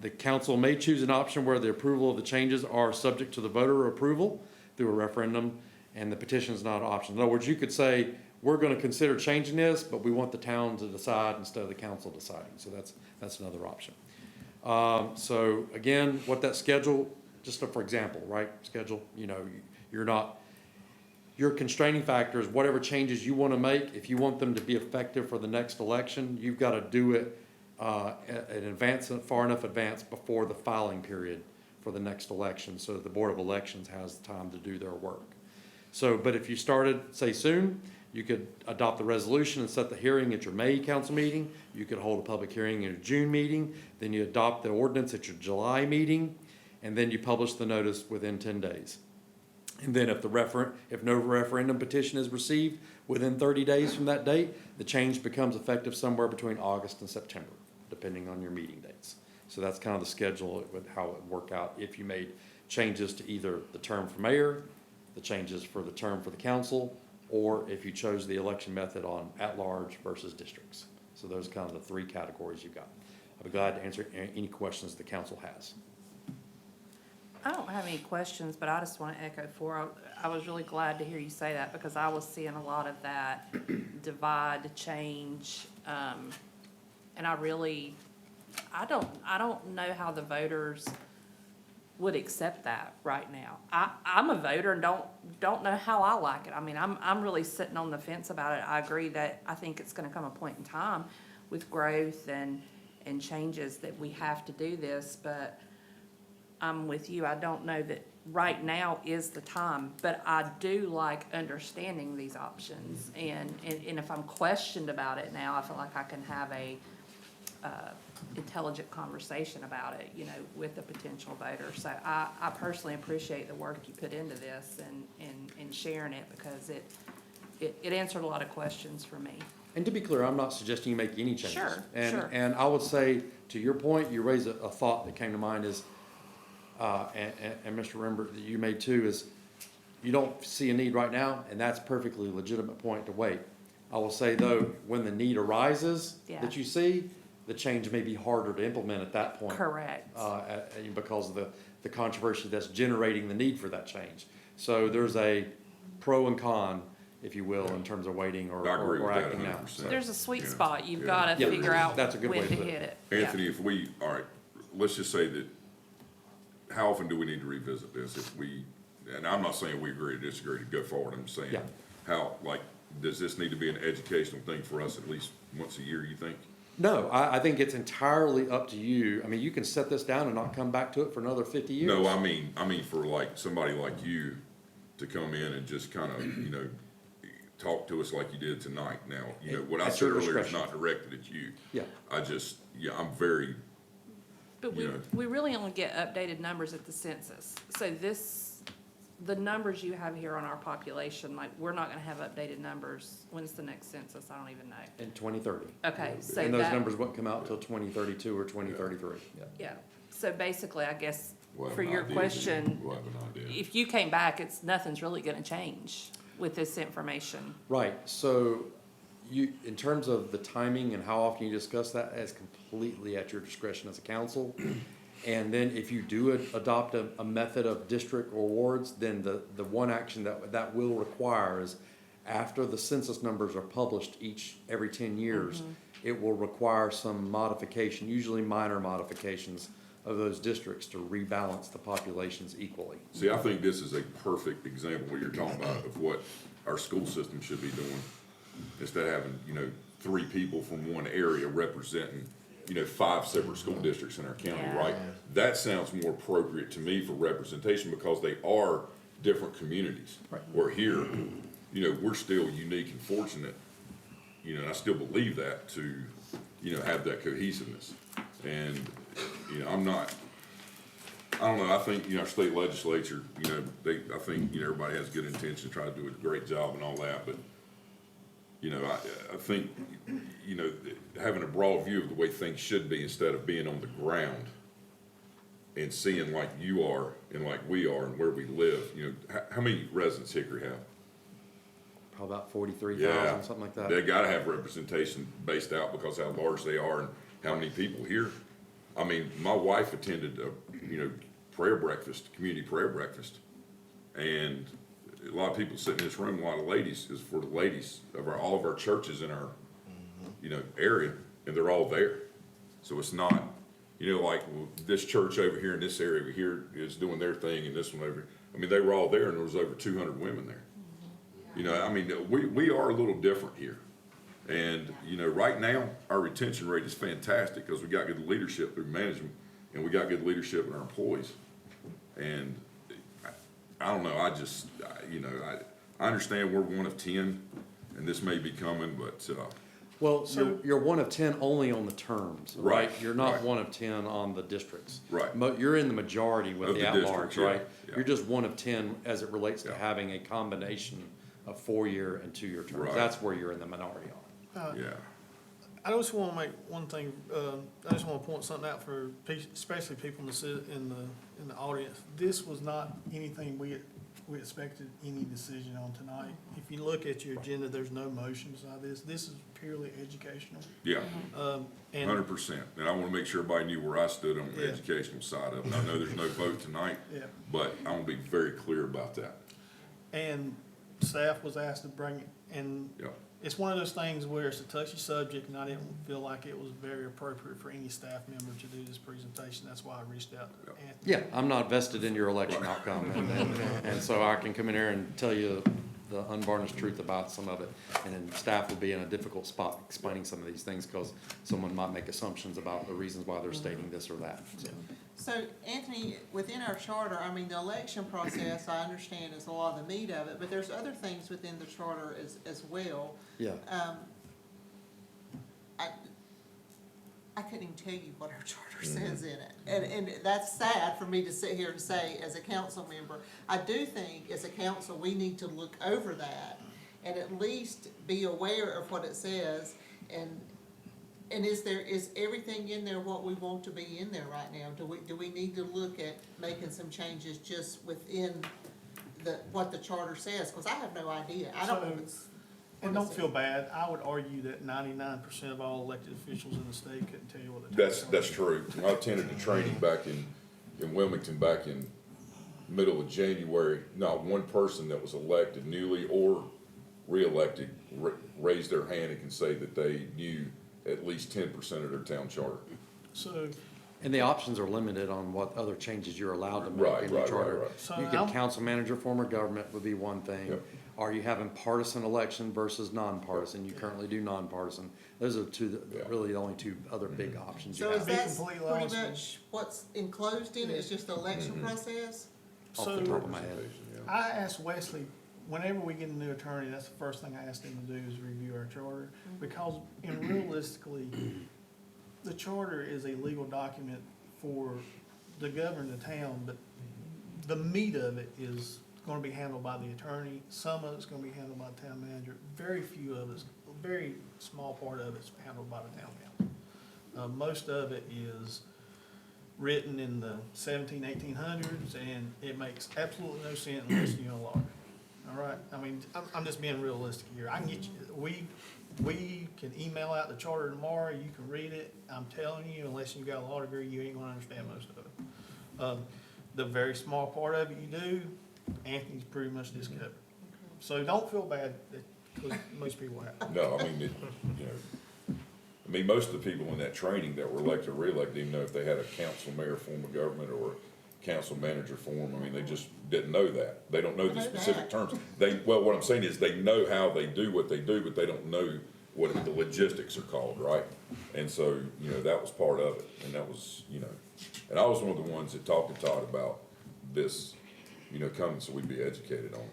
The council may choose an option where the approval of the changes are subject to the voter approval through a referendum, and the petition is not an option. In other words, you could say, we're going to consider changing this, but we want the town to decide instead of the council deciding. So that's another option. So again, what that schedule, just for example, right? Schedule, your constraining factor is whatever changes you want to make. If you want them to be effective for the next election, you've got to do it far enough advance before the filing period for the next election, so that the Board of Elections has time to do their work. So, but if you started, say, soon, you could adopt the resolution and set the hearing at your May council meeting. You could hold a public hearing in your June meeting. Then you adopt the ordinance at your July meeting, and then you publish the notice within 10 days. And then if no referendum petition is received within 30 days from that date, the change becomes effective somewhere between August and September, depending on your meeting dates. So that's kind of the schedule with how it would work out if you made changes to either the term for mayor, the changes for the term for the council, or if you chose the election method on at-large versus districts. So those are kind of the three categories you've got. I'll be glad to answer any questions the council has. I don't have any questions, but I just want to echo I was really glad to hear you say that, because I was seeing a lot of that divide, change, and I don't know how the voters would accept that right now. I'm a voter and don't know how I like it. I mean, I'm really sitting on the fence about it. I agree that I think it's going to come a point in time with growth and changes that we have to do this, but I'm with you. I don't know that right now is the time, but I do like understanding these options. And if I'm questioned about it now, I feel like I can have a intelligent conversation about it, with a potential voter. So I personally appreciate the work you put into this and sharing it, because it answered a lot of questions for me. And to be clear, I'm not suggesting you make any changes. Sure. And I would say, to your point, you raised a thought that came to mind is, and Mr. Rembert, that you made too, is you don't see a need right now, and that's perfectly legitimate point to wait. I will say though, when the need arises that you see, the change may be harder to implement at that point. Correct. Because of the controversy that's generating the need for that change. So there's a pro and con, if you will, in terms of waiting or I agree with that acting now. 100%. There's a sweet Yeah. spot. You've Yeah. gotta Yeah. figure out That's a good way when to to put it. hit it. Yeah. Anthony, if we, all right, let's just say that, how often do we need to revisit this if we, and I'm not saying we agree or disagree to go forward, I'm saying, Yeah. how, like, does this need to be an educational thing for us at least once a year, you think? No, I think it's entirely up to you. I mean, you can set this down and not come back to it for another 50 years. No, I mean for like, somebody like you to come in and just kind of, talk to us like you did tonight. Now, what I At said your earlier is discretion. not directed at you. Yeah. I'm very, But you know. we really only get updated numbers at the census. So the numbers you have here on our population, like, we're not gonna have updated numbers. When's the next census? I don't even know. In 2030. Okay, so And those that, numbers won't come out till 2032 or 2033. Yeah. yeah. So basically, I guess, We'll have for an your idea. question, We'll have an idea. if you came back, nothing's really gonna change with this information. Right, so you, in terms of the timing and how often you discuss that, is completely at your discretion as a council. And then if you do adopt a method of district awards, then the one action that will require is after the census numbers are published every 10 years, it will require some modification, usually minor modifications of those districts to rebalance the populations equally. See, I think this is a perfect example what you're talking about of what our school system should be doing. Instead of having, 3 people from one area representing, 5 separate school districts in our county, Yeah. right? That sounds more appropriate to me for representation because they are different communities. Right. Where here, we're still unique and fortunate, and I still believe that to, have that cohesiveness. And, I don't know, I think, our state legislature, I think, everybody has good intention, try to do a great job and all that, but, I think, having a broad view of the way things should be instead of being on the ground and seeing like you are and like we are and where we live, how many residents Hickory have? Probably about 43,000, Yeah, something like that. they gotta have representation based out because how large they are and how many people here. I mean, my wife attended a, prayer breakfast, community prayer breakfast. And a lot of people sitting in this room, a lot of ladies, is for the ladies of all of our churches in our, area, and they're all there. So it's not, like this church over here in this area over here is doing their thing and this one over. I mean, they were all there and there was over 200 women there. We are a little different here. And, right now, our retention rate is fantastic because we got good leadership through management and we got good leadership in our employees. And I don't know, I understand we're one of 10 and this may be coming, but, Well, you're one of 10 only on the terms, right? Right, You're not right. one of 10 on the districts. Right. You're in the majority with Of the the at-large, districts, yeah, right? yeah. You're just one of 10 as it relates to Yeah. having a combination of 4-year and 2-year terms. Right. That's where you're in the minority on. yeah. I just wanna make one thing, I just wanna point something out for especially people in the audience. This was not anything we expected any decision on tonight. If you look at your agenda, there's no motions on this. This is purely educational. Yeah, And 100%. And I wanna make sure everybody knew where I stood on the Yeah. educational side of it. I know there's no vote tonight, Yeah. but I wanna be very clear about that. And staff was asked to bring it, and Yeah. it's one of those things where it's a touchy subject, and I didn't feel like it was very appropriate for any staff member to do this presentation. That's why I reached out to Anthony. Yeah, I'm not vested in your election outcome, and so I can come in here and tell you the unvarnished truth about some of it. And then staff will be in a difficult spot explaining some of these things, because someone might make assumptions about the reasons why they're stating this or that, so. So, Anthony, within our charter, the election process, I understand, is a lot of the meat of it, but there's other things within the charter as well. Yeah, I couldn't even tell you what our charter says in it. And that's sad for me to sit here and say as a council member. I do think as a council, we need to look over that and at least be aware of what it says. And is everything in there what we want to be in there right now? Do we need to look at making some changes just within what the charter says? Cause I have no idea. I don't know if it's. And don't feel bad, I would argue that 99% of all elected officials in the state couldn't tell you what the tax. That's true. I attended the training back in Wilmington back in middle of January, not one person that was elected newly or re-elected raised their hand and can say that they knew at least 10% of their town charter. So, And the options are limited on what other changes you're allowed to make Right, in your right, charter. right, right. So You I'm- could council manager, form of government would be one thing. Yep. Are you having partisan election versus nonpartisan? You currently do nonpartisan. Those are Yeah. really the only two other big options you So is have. Be that completely pretty honest with you. much what's enclosed in it, it's just the election process? Off the so top of my head. I asked Wesley, whenever we get a new attorney, that's the first thing I asked him to do is review our charter. Because realistically, the charter is a legal document for the government of the town, but the meat of it is gonna be handled by the attorney. Some of it's gonna be handled by the town manager. Very few of it's, a very small part of it's handled by the town council. Most of it is written in the 1800s, and it makes absolutely no sense unless you're a lawyer. All right, I mean, I'm just being realistic here. I can get you, we can email out the charter tomorrow, you can read it. I'm telling you, unless you got a law degree, you ain't gonna understand most of it. The very small part of it you do, Anthony's pretty much just covered. So don't feel bad, because most people have. No, I mean, you know, I mean, most of the people in that training that were elected or re-elected didn't know if they had a council mayor form of government or a council manager form. I mean, they just didn't know that. They don't know the specific terms. Well, what I'm saying is they know how they do what they do, but they don't know what the logistics are called, right? And so, you know, that was part of it, and that was, you know, and I was one of the ones that talked to Todd about this, you know, coming so we'd be educated on it.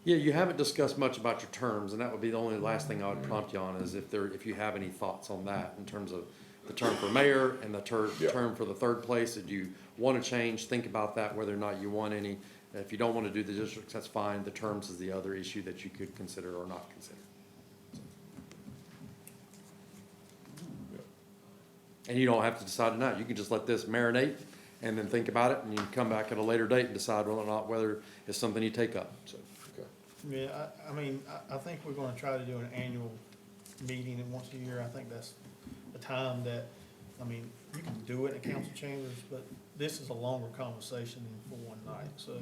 Yeah, you haven't discussed much about your terms, and that would be the only last thing I would prompt you on, is if you have any thoughts on that in terms of the term for mayor and the Yeah. term for the third place. If you want to change, think about that, whether or not you want any. If you don't want to do the districts, that's fine. The terms is the other issue that you could consider or not consider. And you don't have to decide tonight. You can just let this marinate and then think about it, and you can come back at a later date and decide whether or not whether it's something you take up, so. Okay. Yeah, I mean, I think we're gonna try to do an annual meeting, and once a year, I think that's the time that, I mean, you can do it in council chambers, but this is a longer conversation than for one night, so,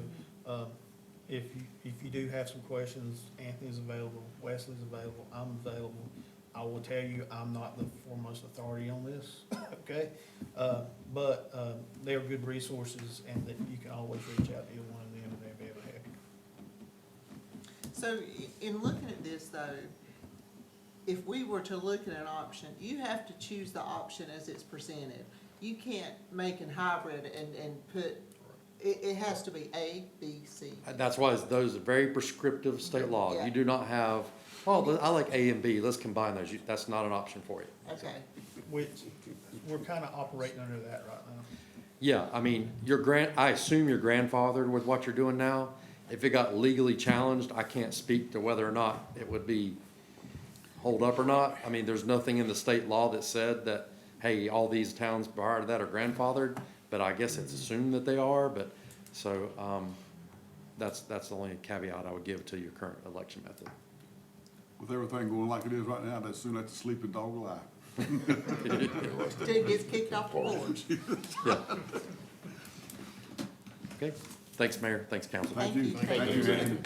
if you do have some questions, Anthony's available, Wesley's available, I'm available. I will tell you, I'm not the foremost authority on this, okay? But they're good resources, and that you can always reach out to either one of them, and they'll be able to help you. So in looking at this though, if we were to look at an option, you have to choose the option as it's presented. You can't make an hybrid and put, it has to be A, B, C. That's why those are very prescriptive state law. Yeah. You do not have, well, I like A and B, let's combine those. That's not an option for you. Okay. Which, we're kinda operating under that right now. Yeah, I mean, I assume you're grandfathered with what you're doing now. If it got legally challenged, I can't speak to whether or not it would be hold up or not. I mean, there's nothing in the state law that said that, hey, all these towns prior to that are grandfathered, but I guess it's assumed that they are, but, so, that's the only caveat I would give to your current election method. With everything going like it is right now, that's soon let the sleeping dog lie. Till it gets kicked off the board. Yeah. Okay, thanks, Mayor, thanks, council. Thank you. Thank you. Anthony.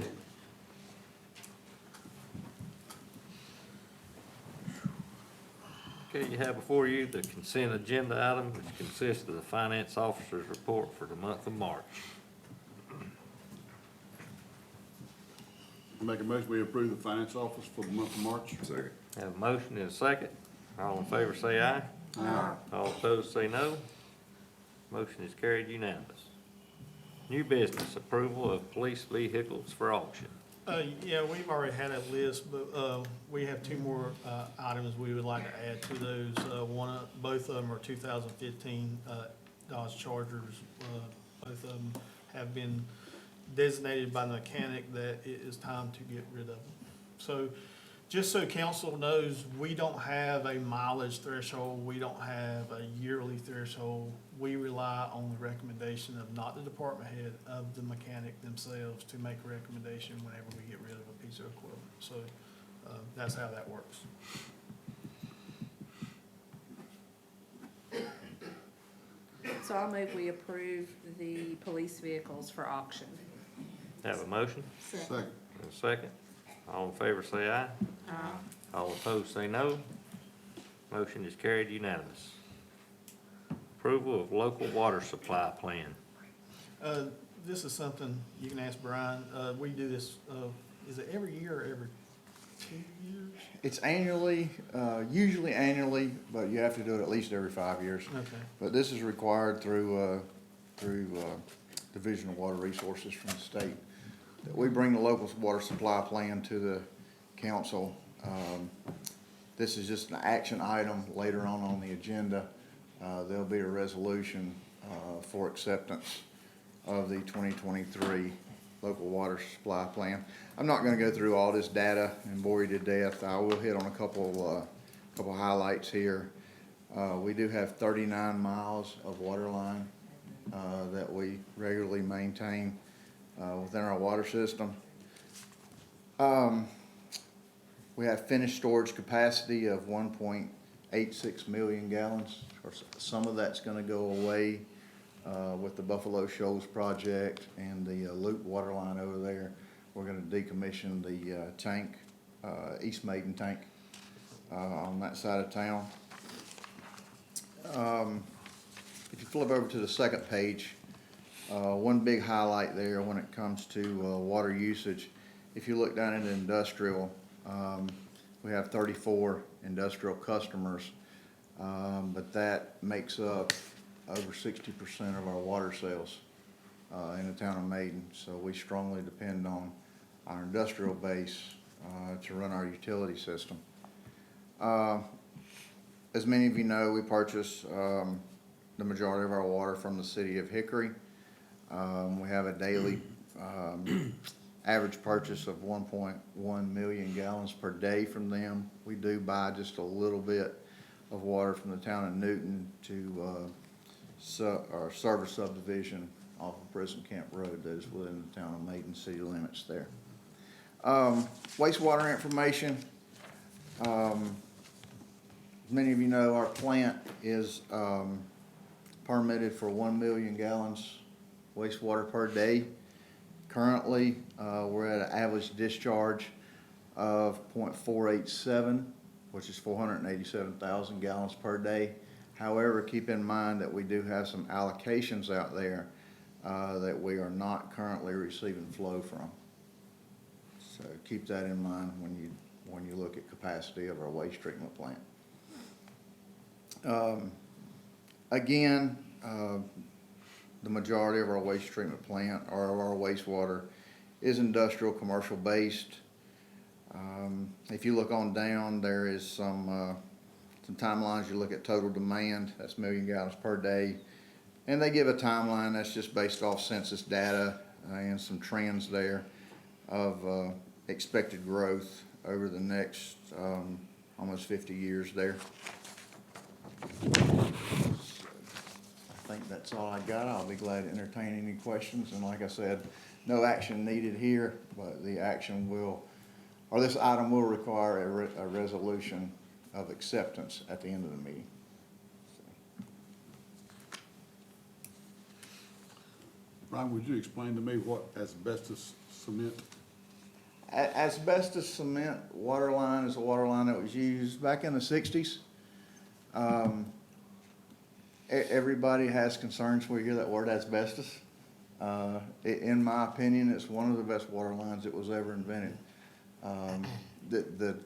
Okay, you have before you the consent agenda item, which consists of the finance officer's report for the month of March. Make a motion, we approve the finance office for the month of March. Second. Have a motion and a second. All in favor say aye. Aye. All opposed say no. Motion is carried unanimous. New business, approval of police vehicles for auction. Yeah, we've already had a list, but, we have two more, items we would like to add to those. Both of them are 2015, Dodge Chargers. Both of them have been designated by the mechanic that it is time to get rid of them. So, just so council knows, we don't have a mileage threshold, we don't have a yearly threshold. We rely on the recommendation of not the department head, of the mechanic themselves to make a recommendation whenever we get rid of a piece of equipment. So, that's how that works. So I'll move we approve the police vehicles for auction. Have a motion? Second. Second. And a second. All in favor say aye. All opposed say no. Motion is carried unanimous. Approval of local water supply plan. This is something you can ask Brian. We do this, is it every year or every 2 years? It's annually, usually annually, but you have to do it at least every 5 years. Okay. But this is required through Division of Water Resources from the state. That we bring the local water supply plan to the council. This is just an action item later on the agenda. There'll be a resolution for acceptance of the 2023 local water supply plan. I'm not gonna go through all this data and bore you to death. I will hit on a couple highlights here. We do have 39 miles of water line that we regularly maintain within our water system. We have finished storage capacity of 1.86 million gallons. Of course, some of that's gonna go away with the Buffalo Shoals project and the loop water line over there. We're gonna decommission the tank, East Maiden tank, on that side of town. If you flip over to the second page, one big highlight there when it comes to water usage, if you look down into industrial, we have 34 industrial customers, but that makes up over 60% of our water sales in the town of Maiden. So we strongly depend on our industrial base to run our utility system. As many of you know, we purchase the majority of our water from the city of Hickory. We have a daily average purchase of 1.1 million gallons per day from them. We do buy just a little bit of water from the town of Newton to our service subdivision off of Prison Camp Road that is within the town of Maiden city limits there. Wastewater information. Many of you know our plant is permitted for 1 million gallons wastewater per day. Currently, we're at an average discharge of 0.487, which is 487,000 gallons per day. However, keep in mind that we do have some allocations out there that we are not currently receiving flow from. So keep that in mind when you look at capacity of our waste treatment plant. Again, the majority of our waste treatment plant or our wastewater is industrial, commercial based. If you look on down, there is some timelines. You look at total demand, that's million gallons per day. And they give a timeline that's just based off census data and some trends there of expected growth over the next almost 50 years there. I think that's all I got. I'll be glad to entertain any questions. And like I said, no action needed here, but the action will, or this item will require a resolution of acceptance at the end of the meeting. Brian, would you explain to me what asbestos cement? Asbestos cement water line is a water line that was used back in the 60s. Everybody has concerns when you hear that word asbestos. In my opinion, it's one of the best water lines that was ever invented. The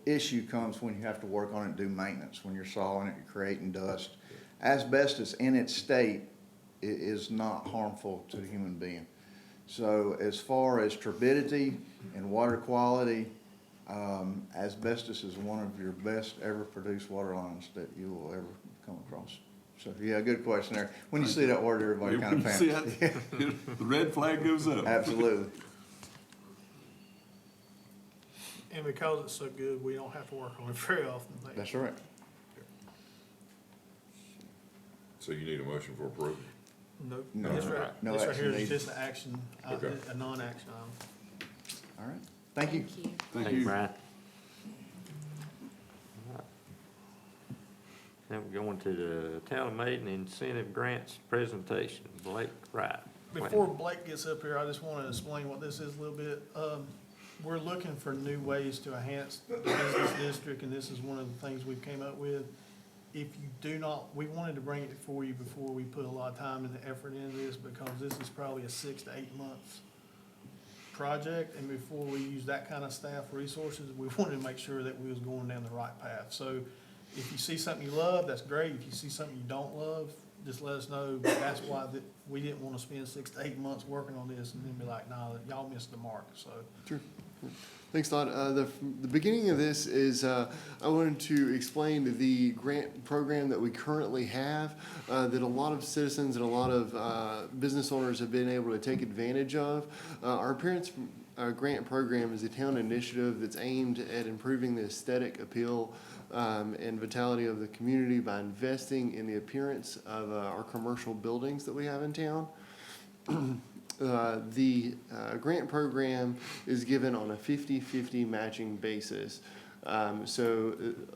issue comes when you have to work on it and do maintenance. When you're sawing it, you're creating dust. Asbestos in its state is not harmful to the human being. So as far as turbidity and water quality, asbestos is one of your best ever produced water lines that you will ever come across. So yeah, good question there. When you see that word, everybody kind of panics. See it? The red flag goes up. Absolutely. And because it's so good, we don't have to work on it very often. That's right. So you need a motion for approval? Nope. No, This right, no this right action here is needed. just an action, Okay. a non-action item. All right. Thank you. Thank you. Brian. Now we're going to the Town of Maiden Incentive Grants presentation. Blake Wright. Before Blake gets up here, I just want to explain what this is a little bit. We're looking for new ways to enhance the business district, and this is one of the things we've came up with. If you do not, we wanted to bring it for you before we put a lot of time and effort into this, because this is probably a 6 to 8 months project, and before we use that kind of staff resources, we wanted to make sure that we was going down the right path. So if you see something you love, that's great. If you see something you don't love, just let us know. But that's why we didn't want to spend 6 to 8 months working on this and then be like, nah, y'all missed the mark, so. Sure. Thanks, Todd. The beginning of this is, I wanted to explain the grant program that we currently have, that a lot of citizens and a lot of business owners have been able to take advantage of. Our Parents Grant Program is a town initiative that's aimed at improving the aesthetic appeal and vitality of the community by investing in the appearance of our commercial buildings that we have in town. The grant program is given on a 50-50 matching basis. So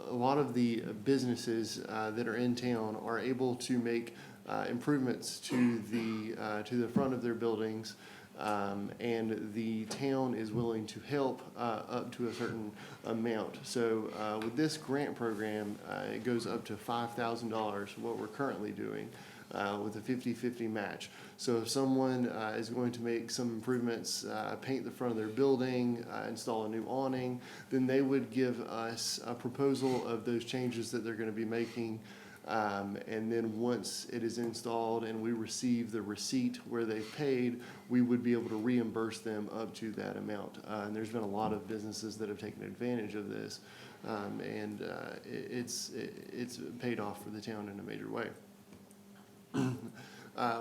a lot of the businesses that are in town are able to make improvements to the front of their buildings, and the town is willing to help up to a certain amount. So with this grant program, it goes up to $5,000, what we're currently doing. With a 50-50 match. So if someone is going to make some improvements, paint the front of their building, install a new awning, then they would give us a proposal of those changes that they're going to be making. And then once it is installed and we receive the receipt where they've paid, we would be able to reimburse them up to that amount. And there's been a lot of businesses that have taken advantage of this, and it's paid off for the town in a major way.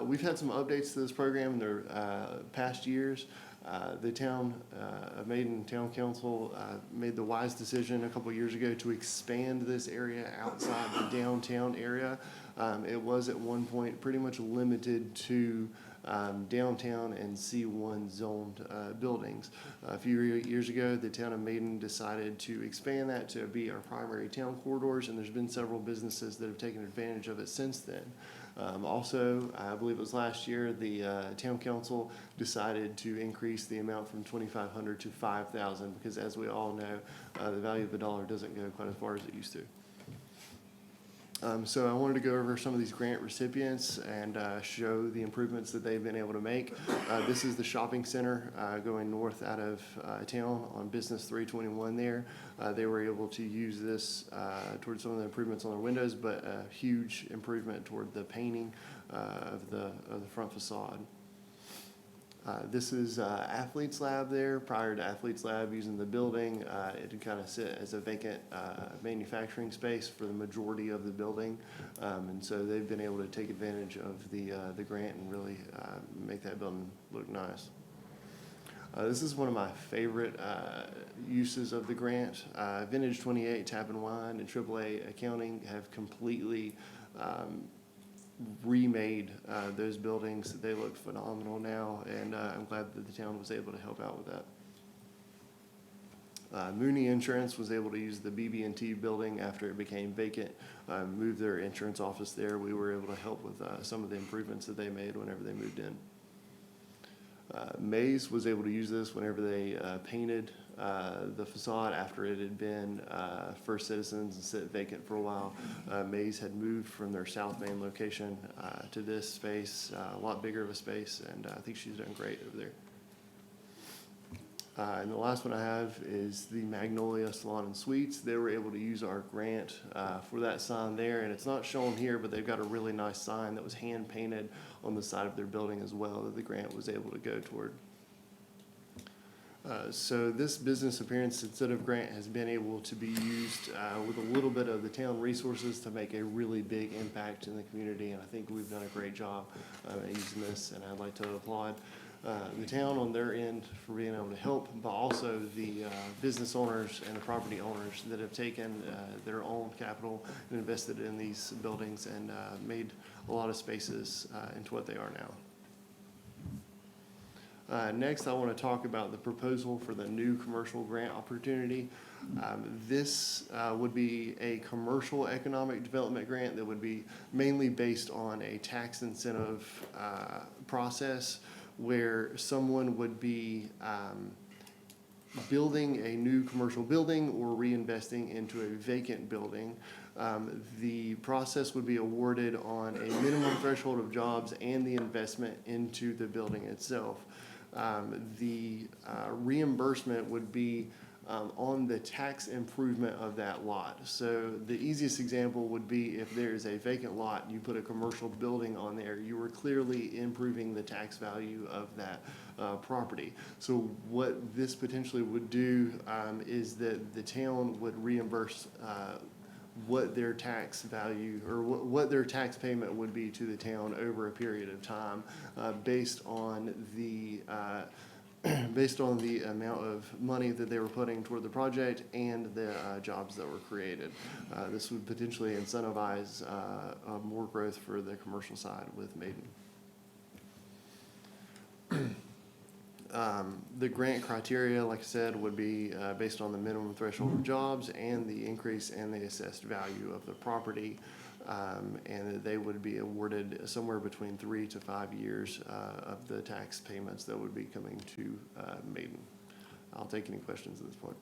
We've had some updates to this program in the past years. The town of Maiden Town Council made the wise decision a couple years ago to expand this area outside the downtown area. It was at one point pretty much limited to downtown and C1 zoned buildings. A few years ago, the town of Maiden decided to expand that to be our primary town corridors, and there's been several businesses that have taken advantage of it since then. Also, I believe it was last year, the town council decided to increase the amount from $2,500 to $5,000 because, as we all know, the value of the dollar doesn't go quite as far as it used to. So I wanted to go over some of these grant recipients and show the improvements that they've been able to make. This is the shopping center going north out of town on Business 321 there. They were able to use this towards some of the improvements on their windows, but a huge improvement toward the painting of the front facade. This is Athletes Lab there. Prior to Athletes Lab using the building, it would kind of sit as a vacant manufacturing space for the majority of the building. And so they've been able to take advantage of the grant and really make that building look nice. This is one of my favorite uses of the grant. Vintage 28 Tap and Wine and AAA Accounting have completely remade those buildings. They look phenomenal now, and I'm glad that the town was able to help out with that. Mooney Insurance was able to use the BB&T building after it became vacant, move their insurance office there. We were able to help with some of the improvements that they made whenever they moved in. Mays was able to use this whenever they painted the facade after it had been First Citizens and sit vacant for a while. Mays had moved from their South Main location to this space, a lot bigger of a space, and I think she's done great over there. And the last one I have is the Magnolia Salon and Suites. They were able to use our grant for that sign there, and it's not shown here, but they've got a really nice sign that was hand painted on the side of their building as well that the grant was able to go toward. So this business appearance incentive grant has been able to be used with a little bit of the town resources to make a really big impact in the community, and I think we've done a great job at using this, and I'd like to applaud the town on their end for being able to help, but also the business owners and the property owners that have taken their own capital and invested in these buildings and made a lot of spaces into what they are now. Next, I want to talk about the proposal for the new commercial grant opportunity. This would be a commercial economic development grant that would be mainly based on a tax incentive process where someone would be building a new commercial building or reinvesting into a vacant building. The process would be awarded on a minimum threshold of jobs and the investment into the building itself. The reimbursement would be on the tax improvement of that lot. So the easiest example would be if there is a vacant lot, you put a commercial building on there, you are clearly improving the tax value of that property. So what this potentially would do is that the town would reimburse what their tax value or what their tax payment would be to the town over a period of time based on the based on the amount of money that they were putting toward the project and the jobs that were created. This would potentially incentivize more growth for the commercial side with Maiden. The grant criteria, like I said, would be based on the minimum threshold of jobs and the increase in the assessed value of the property. And they would be awarded somewhere between 3 to 5 years of the tax payments that would be coming to Maiden. I'll take any questions at this point.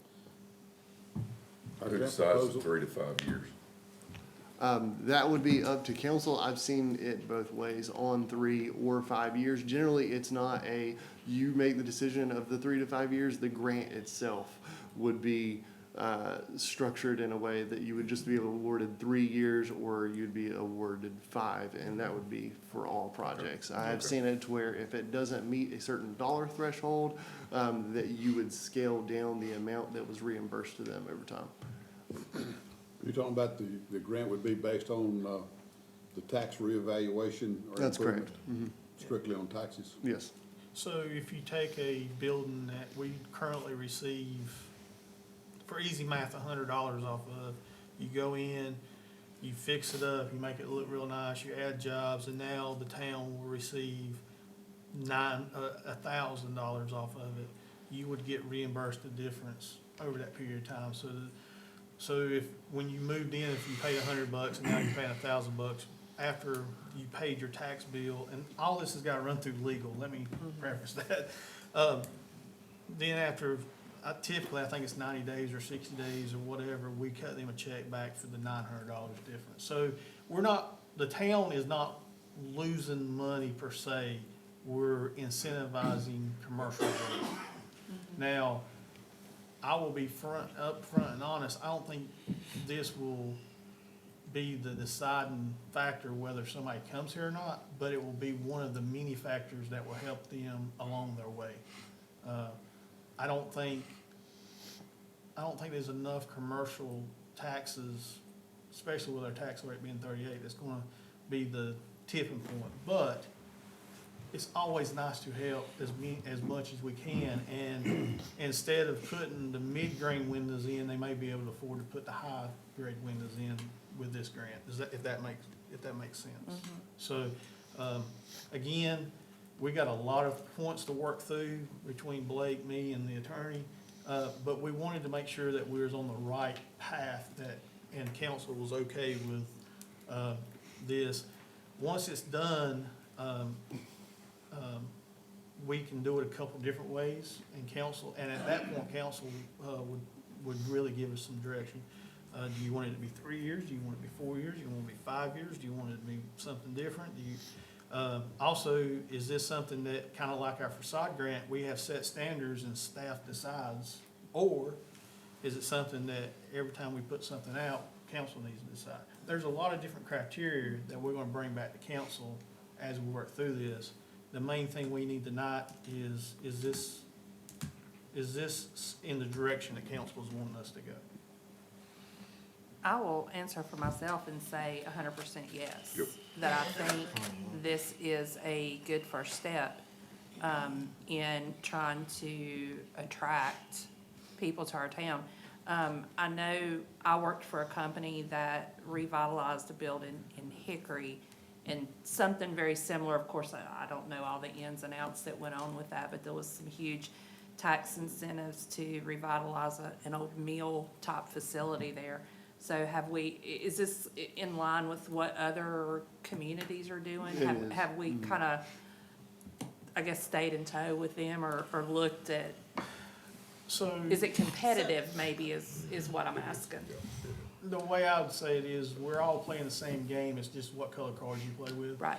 Who decides the 3 to 5 years? That would be up to council. I've seen it both ways, on 3 or 5 years. Generally, it's not you make the decision of the 3 to 5 years. The grant itself would be structured in a way that you would just be awarded 3 years or you'd be awarded 5, and that would be for all projects. I have seen it to where if it doesn't meet a certain dollar threshold, that you would scale down the amount that was reimbursed to them over time. You're talking about the grant would be based on the tax reevaluation or That's correct. improvement? Strictly on taxes? Yes. So if you take a building that we currently receive, for easy math, $100 off of, you go in, you fix it up, you make it look real nice, you add jobs, and now the town will receive $1,000 off of it, you would get reimbursed the difference over that period of time. So if, when you moved in, if you paid $100 and now you're paying $1,000, after you paid your tax bill, and all this has got to run through legal, let me preface that. Then after, typically, I think it's 90 days or 60 days or whatever, we cut them a check back for the $900 difference. So we're not, the town is not losing money per se, we're incentivizing commercial growth. Now, I will be upfront and honest, I don't think this will be the deciding factor whether somebody comes here or not, but it will be one of the many factors that will help them along their way. I don't think there's enough commercial taxes, especially with our tax rate being 38, that's gonna be the tipping point. But it's always nice to help as much as we can, and instead of putting the mid-grade windows in, they may be able to afford to put the high-grade windows in with this grant. If that makes sense. So, again, we got a lot of points to work through between Blake, me, and the attorney, but we wanted to make sure that we was on the right path and council was okay with this. Once it's done, we can do it a couple different ways in council, and at that point, council would really give us some direction. Do you want it to be 3 years? Do you want it to be 4 years? Do you want it to be 5 years? Do you want it to be something different? Also, is this something that, kind of like our facade grant, we have set standards and staff decides? Or is it something that every time we put something out, council needs to decide? There's a lot of different criteria that we're gonna bring back to council as we work through this. The main thing we need tonight is this in the direction that council is wanting us to go? I will answer for myself and say 100% yes. Yep. That I think this is a good first step in trying to attract people to our town. I know I worked for a company that revitalized a building in Hickory, And something very similar, of course, I don't know all the ins and outs that went on with that, but there was some huge tax incentives to revitalize an old mill type facility there. So is this in line with what other communities are doing? It is. Have we kind of, I guess, stayed in tow with them or looked at, So, is it competitive maybe is what I'm asking? the way I would say it is, we're all playing the same game, it's just what color cards you play with. Right,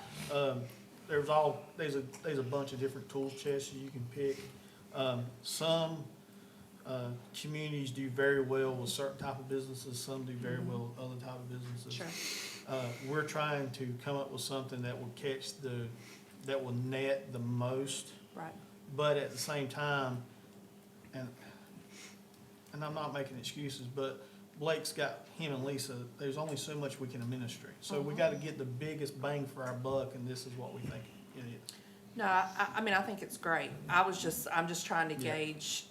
There's a bunch of different tool chests you can pick. Some communities do very well with certain type of businesses, some do very well with other type of businesses. sure, We're trying to come up with something that will that will net the most, right, but at the same time, and I'm not making excuses, but Blake's got him and Lisa, there's only so much we can administer. So we gotta get the biggest bang for our buck, and this is what we think it is. No, I mean, I think it's great. I'm just trying to gauge,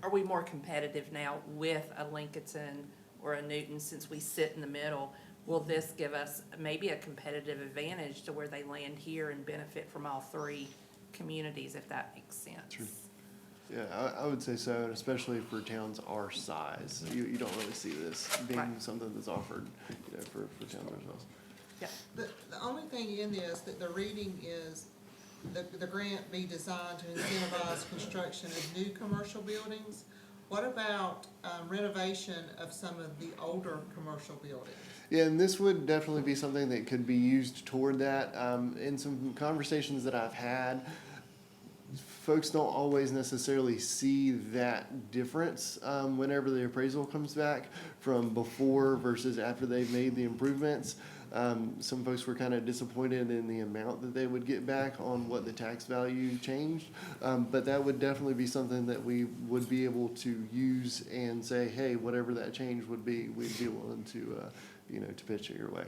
are we more competitive now with a Lincolnton or a Newton since we sit in the middle? Will this give us maybe a competitive advantage to where they land here and benefit from all three communities, if that makes sense? True. Yeah, I would say so, and especially for towns our size. You don't really see this being Right. something that's offered, for towns our size. Yeah, The only thing in this that the reading is, the grant be designed to incentivize construction of new commercial buildings. What about renovation of some of the older commercial buildings? Yeah, and this would definitely be something that could be used toward that. In some conversations that I've had, folks don't always necessarily see that difference whenever the appraisal comes back from before versus after they've made the improvements. Some folks were kind of disappointed in the amount that they would get back on what the tax value changed. But that would definitely be something that we would be able to use and say, hey, whatever that change would be, we'd be willing to, to pitch it your way.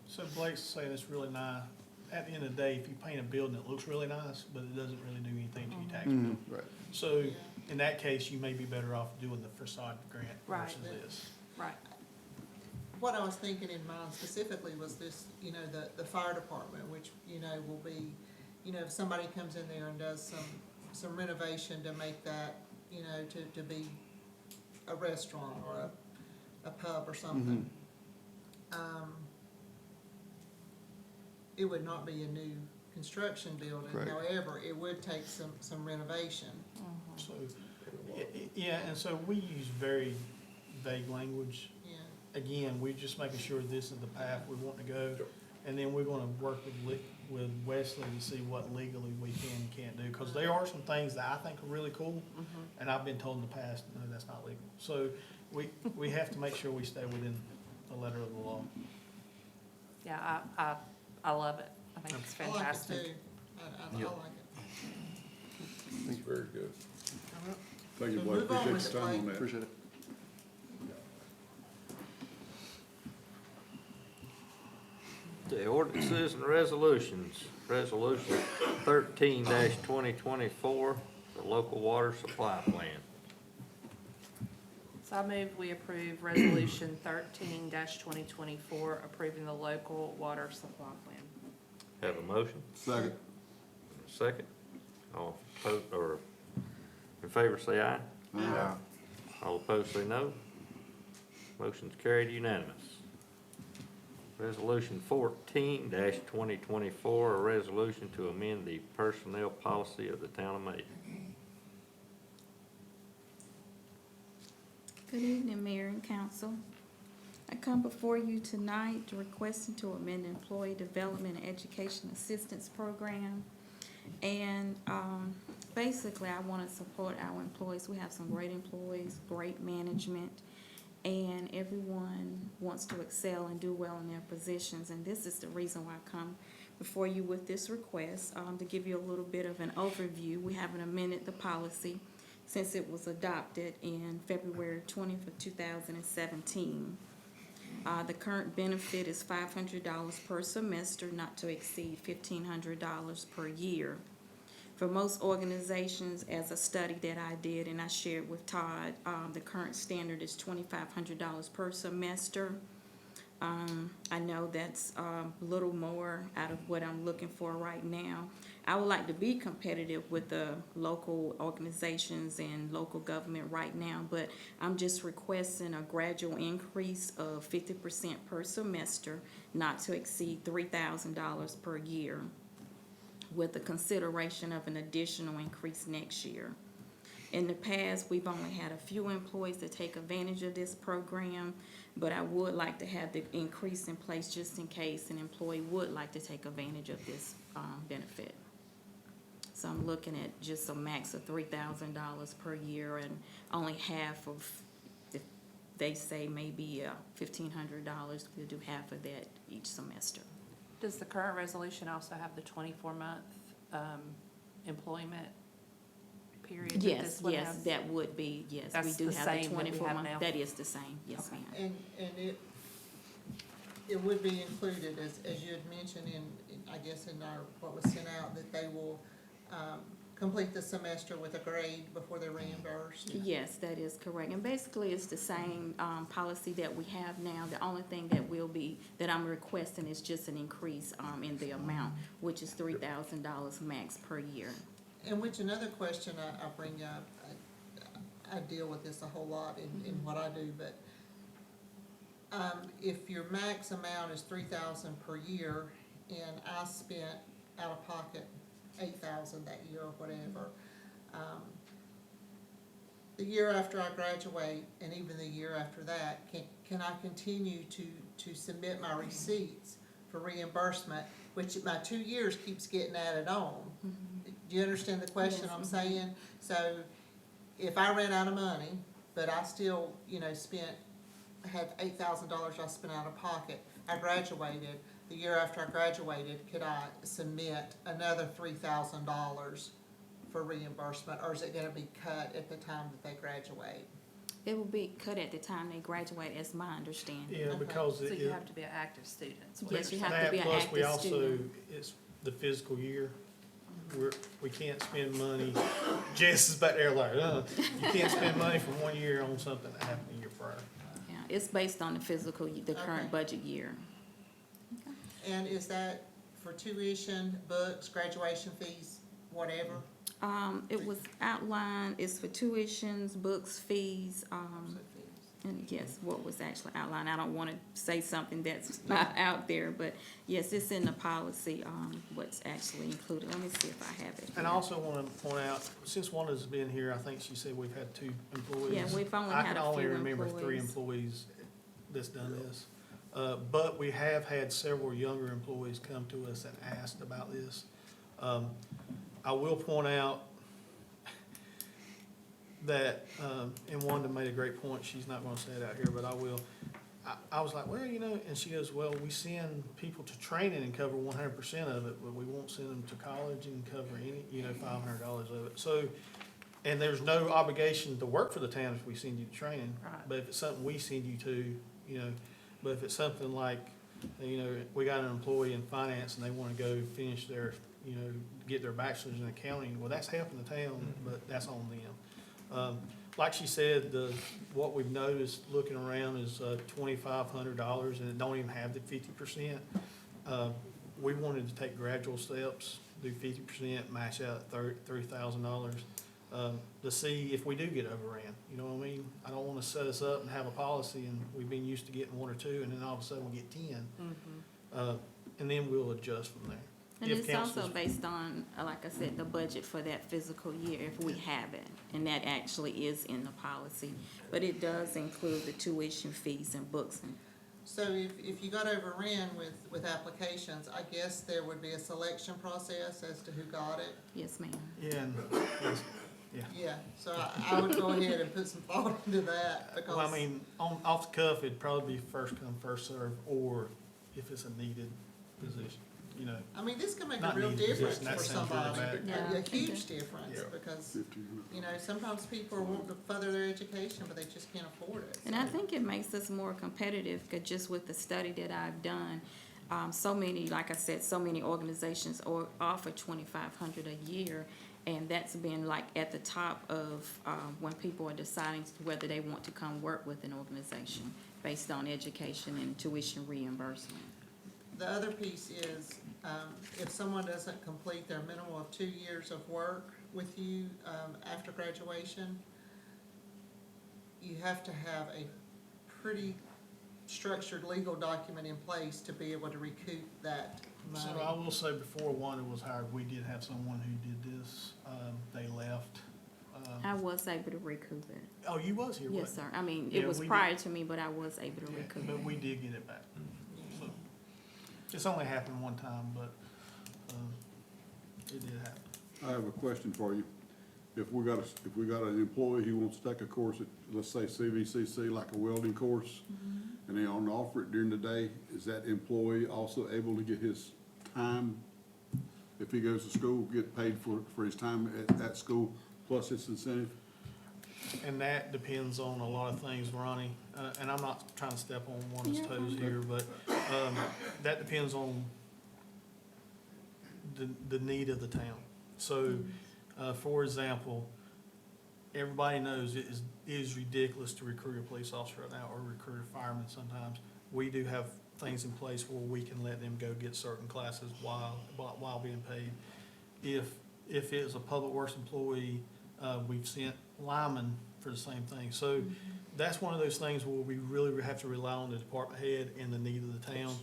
So Blake's saying it's really nice. At the end of the day, if you paint a building, it looks really nice, but it doesn't really do anything to your tax bill. Right. So in that case, you may be better off doing the facade grant Right. versus this. right, What I was thinking in mind specifically was this, the fire department, which, will be, if somebody comes in there and does some renovation to make that, to be a restaurant or a pub or something. It would not be a new construction building, Correct. however, it would take some renovation. So, yeah, and so we use very vague language. Yeah, Again, we're just making sure this is the path we want to go. And then we're gonna work with Wesley to see what legally we can and can't do. Cause there are some things that I think are really cool, and I've been told in the past, no, that's not legal. So we have to make sure we stay within the letter of the law. yeah, I love it. I think it's I like it fantastic. too. I like it. It's very good. Thank you, So Blake, move on appreciate with your it, time on Blake. that. Appreciate it. The ordinances and resolutions. Resolution 13-2024, the local water supply plan. So I move we approve resolution 13-2024, approving the local water supply plan. Have a motion? Second. Second. All opposed, or in favor, say aye. Aye. All opposed, say no. Motion's carried unanimous. Resolution 14-2024, a resolution to amend the personnel policy of the town of Maiden. Good evening, Mayor and Council. I come before you tonight requesting to amend the Employee Development and Education Assistance Program. And basically, I want to support our employees. We have some great employees, great management, and everyone wants to excel and do well in their positions. And this is the reason why I come before you with this request. To give you a little bit of an overview, we haven't amended the policy since it was adopted in February 20th of 2017. The current benefit is $500 per semester, not to exceed $1,500 per year. For most organizations, as a study that I did and I shared with Todd, the current standard is $2,500 per semester. I know that's a little more out of what I'm looking for right now. I would like to be competitive with the local organizations and local government right now, but I'm just requesting a gradual increase of 50% per semester, not to exceed $3,000 per year, with the consideration of an additional increase next year. In the past, we've only had a few employees that take advantage of this program, but I would like to have the increase in place just in case an employee would like to take advantage of this benefit. So I'm looking at just a max of $3,000 per year, and only half of, if they say maybe $1,500, we'll do half of that each semester. Does the current resolution also have the 24-month employment period? that Yes, this one yes, has? that would be, yes, we That's do the have the same that we 24 have month, now? that is the same, yes, Okay. ma'am. And it would be included, as you had mentioned I guess in our, what was sent out, that they will, complete the semester with a grade before they're reimbursed. Yes, that is correct, and basically it's the same, policy that we have now. The only thing that I'm requesting is just an increase, in the amount, which is $3,000 max per year. And which another question I bring up, I deal with this a whole lot in what I do, but if your max amount is $3,000 per year, and I spent out of pocket $8,000 that year or whatever, the year after I graduate, and even the year after that, can I continue to submit my receipts for reimbursement, which my 2 years keeps getting added on? Do you understand the question Yes, I'm saying? So if I ran out of money, but I still, had $8,000 I spent out of pocket, I graduated, the year after I graduated, could I submit another $3,000 for reimbursement, or is it gonna be cut at the time that they graduate? It will be cut at the time they graduate, as my understanding. Yeah, because So it, you have to be an active student. is what Yes, you're you have saying. to be that an plus we active also, student. it's the fiscal year. We can't spend money, Jess is back there like, you can't spend money from one year on something that happened the year prior. Yeah, it's based on the current Okay. budget year. And is that for tuition, books, graduation fees, whatever? It was outlined, it's for tuitions, books, fees, and yes, what was actually outlined. I don't wanna say something that's not out there, but yes, it's in the policy, what's actually included. Let me see if I have it And I here. also want to point out, since Wanda's been here, I think she said we've had 2 employees. Yeah, we've only I had can a only few remember 3 employees. employees that's done this. But we have had several younger employees come to us and asked about this. I will point out that, and Wanda made a great point, she's not gonna say it out here, but I will. I was like, well, and she goes, well, we send people to training and cover 100% of it, but we won't send them to college and cover any, $500 of it. So, and there's no obligation to work for the town if we send you to training. Right. But if it's something we send you to, but if it's something like, we got an employee in finance and they wanna go finish their, get their bachelor's in accounting, well, that's helping the town, but that's on them. Like she said, what we've noticed looking around is $2,500, and it don't even have the 50%. We wanted to take gradual steps, do 50%, match out at $30,000, to see if we do get overran. You know what I mean? I don't wanna set us up and have a policy, and we've been used to getting 1 or 2, and then all of a sudden we get 10. And then we'll adjust from there. And If it's also council's- based on, like I said, the budget for that physical year, if we have it. And that actually is in the policy. But it does include the tuition fees and books. And So if you got overran with applications, I guess there would be a selection process as to who got it? yes, ma'am. Yeah, and, yeah. Yeah, so I would go ahead and put some thought into that, because. Well, I mean, off the cuff, it'd probably be first come, first serve, or if it's a needed position, I mean, this can make a Not real needed difference position, that for sounds really somebody, bad. a Yeah. huge difference, Yeah. because, 1,500. sometimes people are wanting to further their education, but they just can't afford it. And I think it makes us more competitive, 'cause just with the study that I've done, so many, like I said, so many organizations offer $2,500 a year. And that's been like at the top of, when people are deciding whether they want to come work with an organization based on education and tuition reimbursement. The other piece is, if someone doesn't complete their minimum of 2 years of work with you, after graduation, you have to have a pretty structured legal document in place to be able to recoup that So money. I will say before Wanda was hired, we did have someone who did this. They left. I was able to recoup it. Oh, you was here, Yes, wasn't sir. I mean, Yeah, it was we prior to me, but I was able to you? recoup But it. we did get it back. So, it's only happened one time, but, it did happen. I have a question for you. If we got an employee who wants to take a course at, let's say CVCC, like a welding course, and they on offer it during the day, is that employee also able to get his time, if he goes to school, get paid for his time at school, plus his incentive? And that depends on a lot of things, Ronnie, and I'm not trying to step on Wanda's You're toes fine. here, but, that depends on the need of the town. So, for example, everybody knows it is ridiculous to recruit a police officer right now or recruit a fireman sometimes. We do have things in place where we can let them go get certain classes while being paid. If it's a public works employee, we've sent linemen for the same thing. So that's one of those things where we really have to rely on the department head and the need of the town.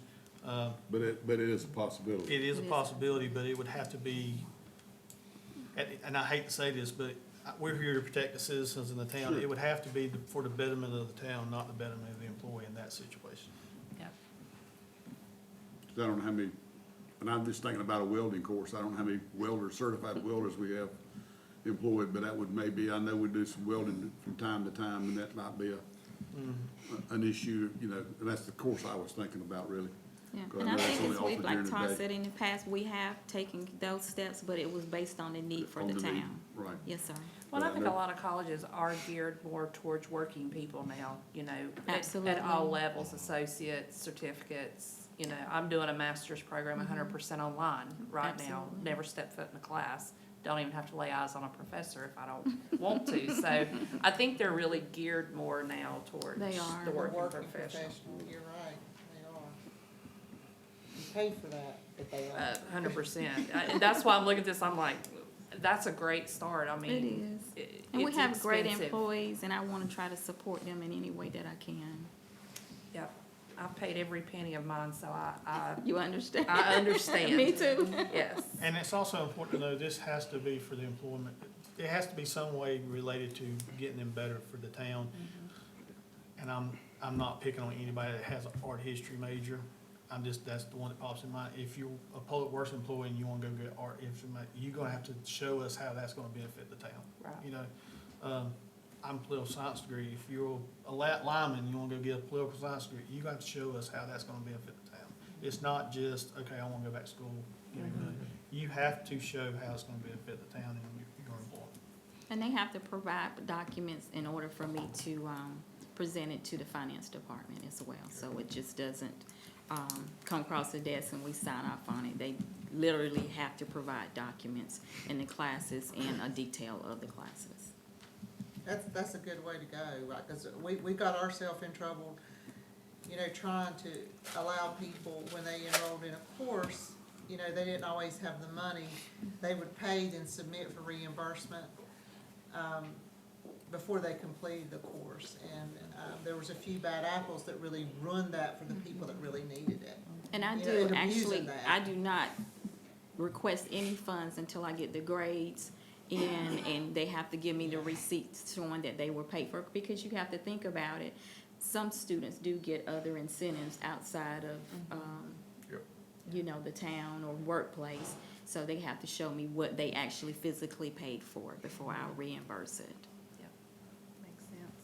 But it is a possibility. It is a possibility, but it would have to be, and I hate to say this, but we're here to protect the citizens in the town. Sure. It would have to be for the betterment of the town, not the betterment of the employee in that situation. Yeah. I don't know how many, and I'm just thinking about a welding course, I don't know how many welders, certified welders we have employed, but that would maybe, I know we do some welding from time to time, and that might be an issue, you know, and that's the course I was thinking about, really. Yeah, Go and I ahead, think that's it's, only we've, offered during like the Tom day. said, in the past, we have taken those steps, but it was based on the need for On the the need, town. right. Yes, sir. Well, I But I think a know- lot of colleges are geared more towards working people now, you know, Absolutely. at all levels, associates, certificates. You know, I'm doing a master's program 100% online right now, Absolutely. never step foot in a class. Don't even have to lay eyes on a professor if I don't want to. So I think they're really geared more now towards They are. the The working working professional. professional, you're right, they are. You pay for that, but they are. 100%. And that's why I'm looking at this, I'm like, that's a great start. I It mean. is. And we it's have great expensive. employees, and I want to try to support them in any way that I can. Yep. I've paid every penny of mine, so You understand? I understand. Me too. Yes. And it's also important to know this has to be for the employment, it has to be some way related to getting them better for the town. And I'm not picking on anybody that has an art history major. That's the one that pops in mind. If you're a public works employee and you wanna go get art history major, you're gonna have to show us how that's gonna benefit the town. Right. You know, I'm a political science degree. If you're a lineman, you wanna go get a political science degree, you got to show us how that's gonna benefit the town. It's not just, okay, I wanna go back to school. You know, you have to show how it's gonna benefit the town and your employee. And they have to provide documents in order for me to, present it to the finance department as well. So it just doesn't, come across the desk and we sign off on it. They literally have to provide documents in the classes and a detail of the classes. That's a good way to go, right, cause we got ourselves in trouble, you know, trying to allow people, when they enrolled in a course, you know, they didn't always have the money. They would pay and submit for reimbursement, before they completed the course. And, there was a few bad apples that really ruined that for the people that really needed it. And I You know, do and abusing actually, that. I do not request any funds until I get the grades in, and they have to give me the receipts showing that they were paid for, because you have to think about it. Some students do get other incentives outside of, Yep. you know, the town or workplace, so they have to show me what they actually physically paid for before I reimburse it. Yep. Makes sense.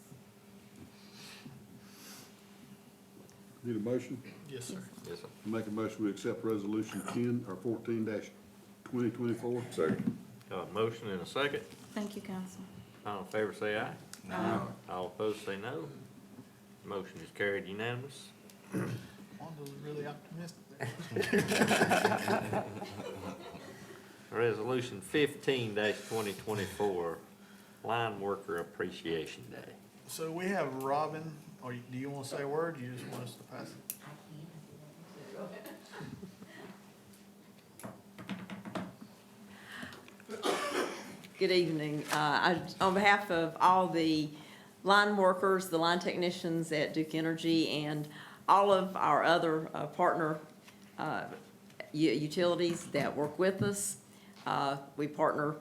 Need a motion? Yes, sir. Yes, sir. Make a motion, we accept resolution 14-2024. Second. Got a motion and a second. Thank you, council. All in favor say aye. Aye. All opposed say no. Motion is carried unanimous. Wanda was really optimistic there. Resolution 15-2024, Line Worker Appreciation Day. So we have Robin, or do you want to say a word, or you just want us to pass it? Good evening. On behalf of all the line workers, the line technicians at Duke Energy, and all of our other partner utilities that work with us, we partner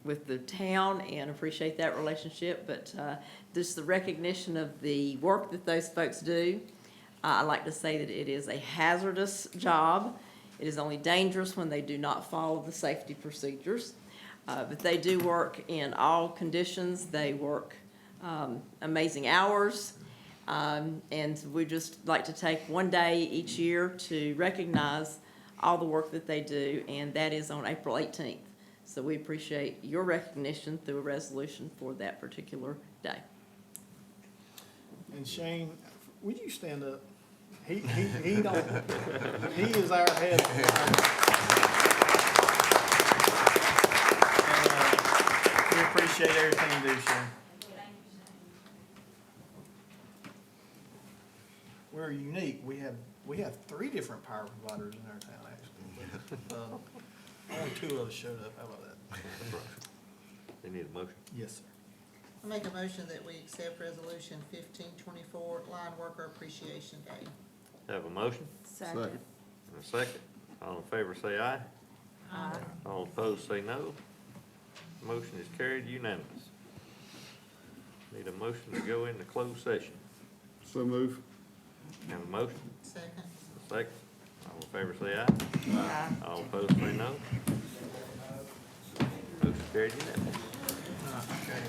with the town and appreciate that relationship, but just the recognition of the work that those folks do. I like to say that it is a hazardous job. It is only dangerous when they do not follow the safety procedures. But they do work in all conditions. They work amazing hours. And we just like to take one day each year to recognize all the work that they do, and that is on April 18th. So we appreciate your recognition through a resolution for that particular day. And Shane, would you stand up? He don't, he is our head. We appreciate everything you do, Shane. We're unique. We have 3 different power providers in our town, actually. Only 2 of us showed up. How about that? They need a motion. Yes, sir. I make a motion that we accept resolution 1524, Line Worker Appreciation Day. Have a motion Second. and a second. All in favor say aye. Aye. All opposed say no. Motion is carried unanimous. Need a motion to go into closed session. So move. Have a motion, Second. a second. All in favor say aye. Aye. All opposed say no. Motion carried unanimous. Okay.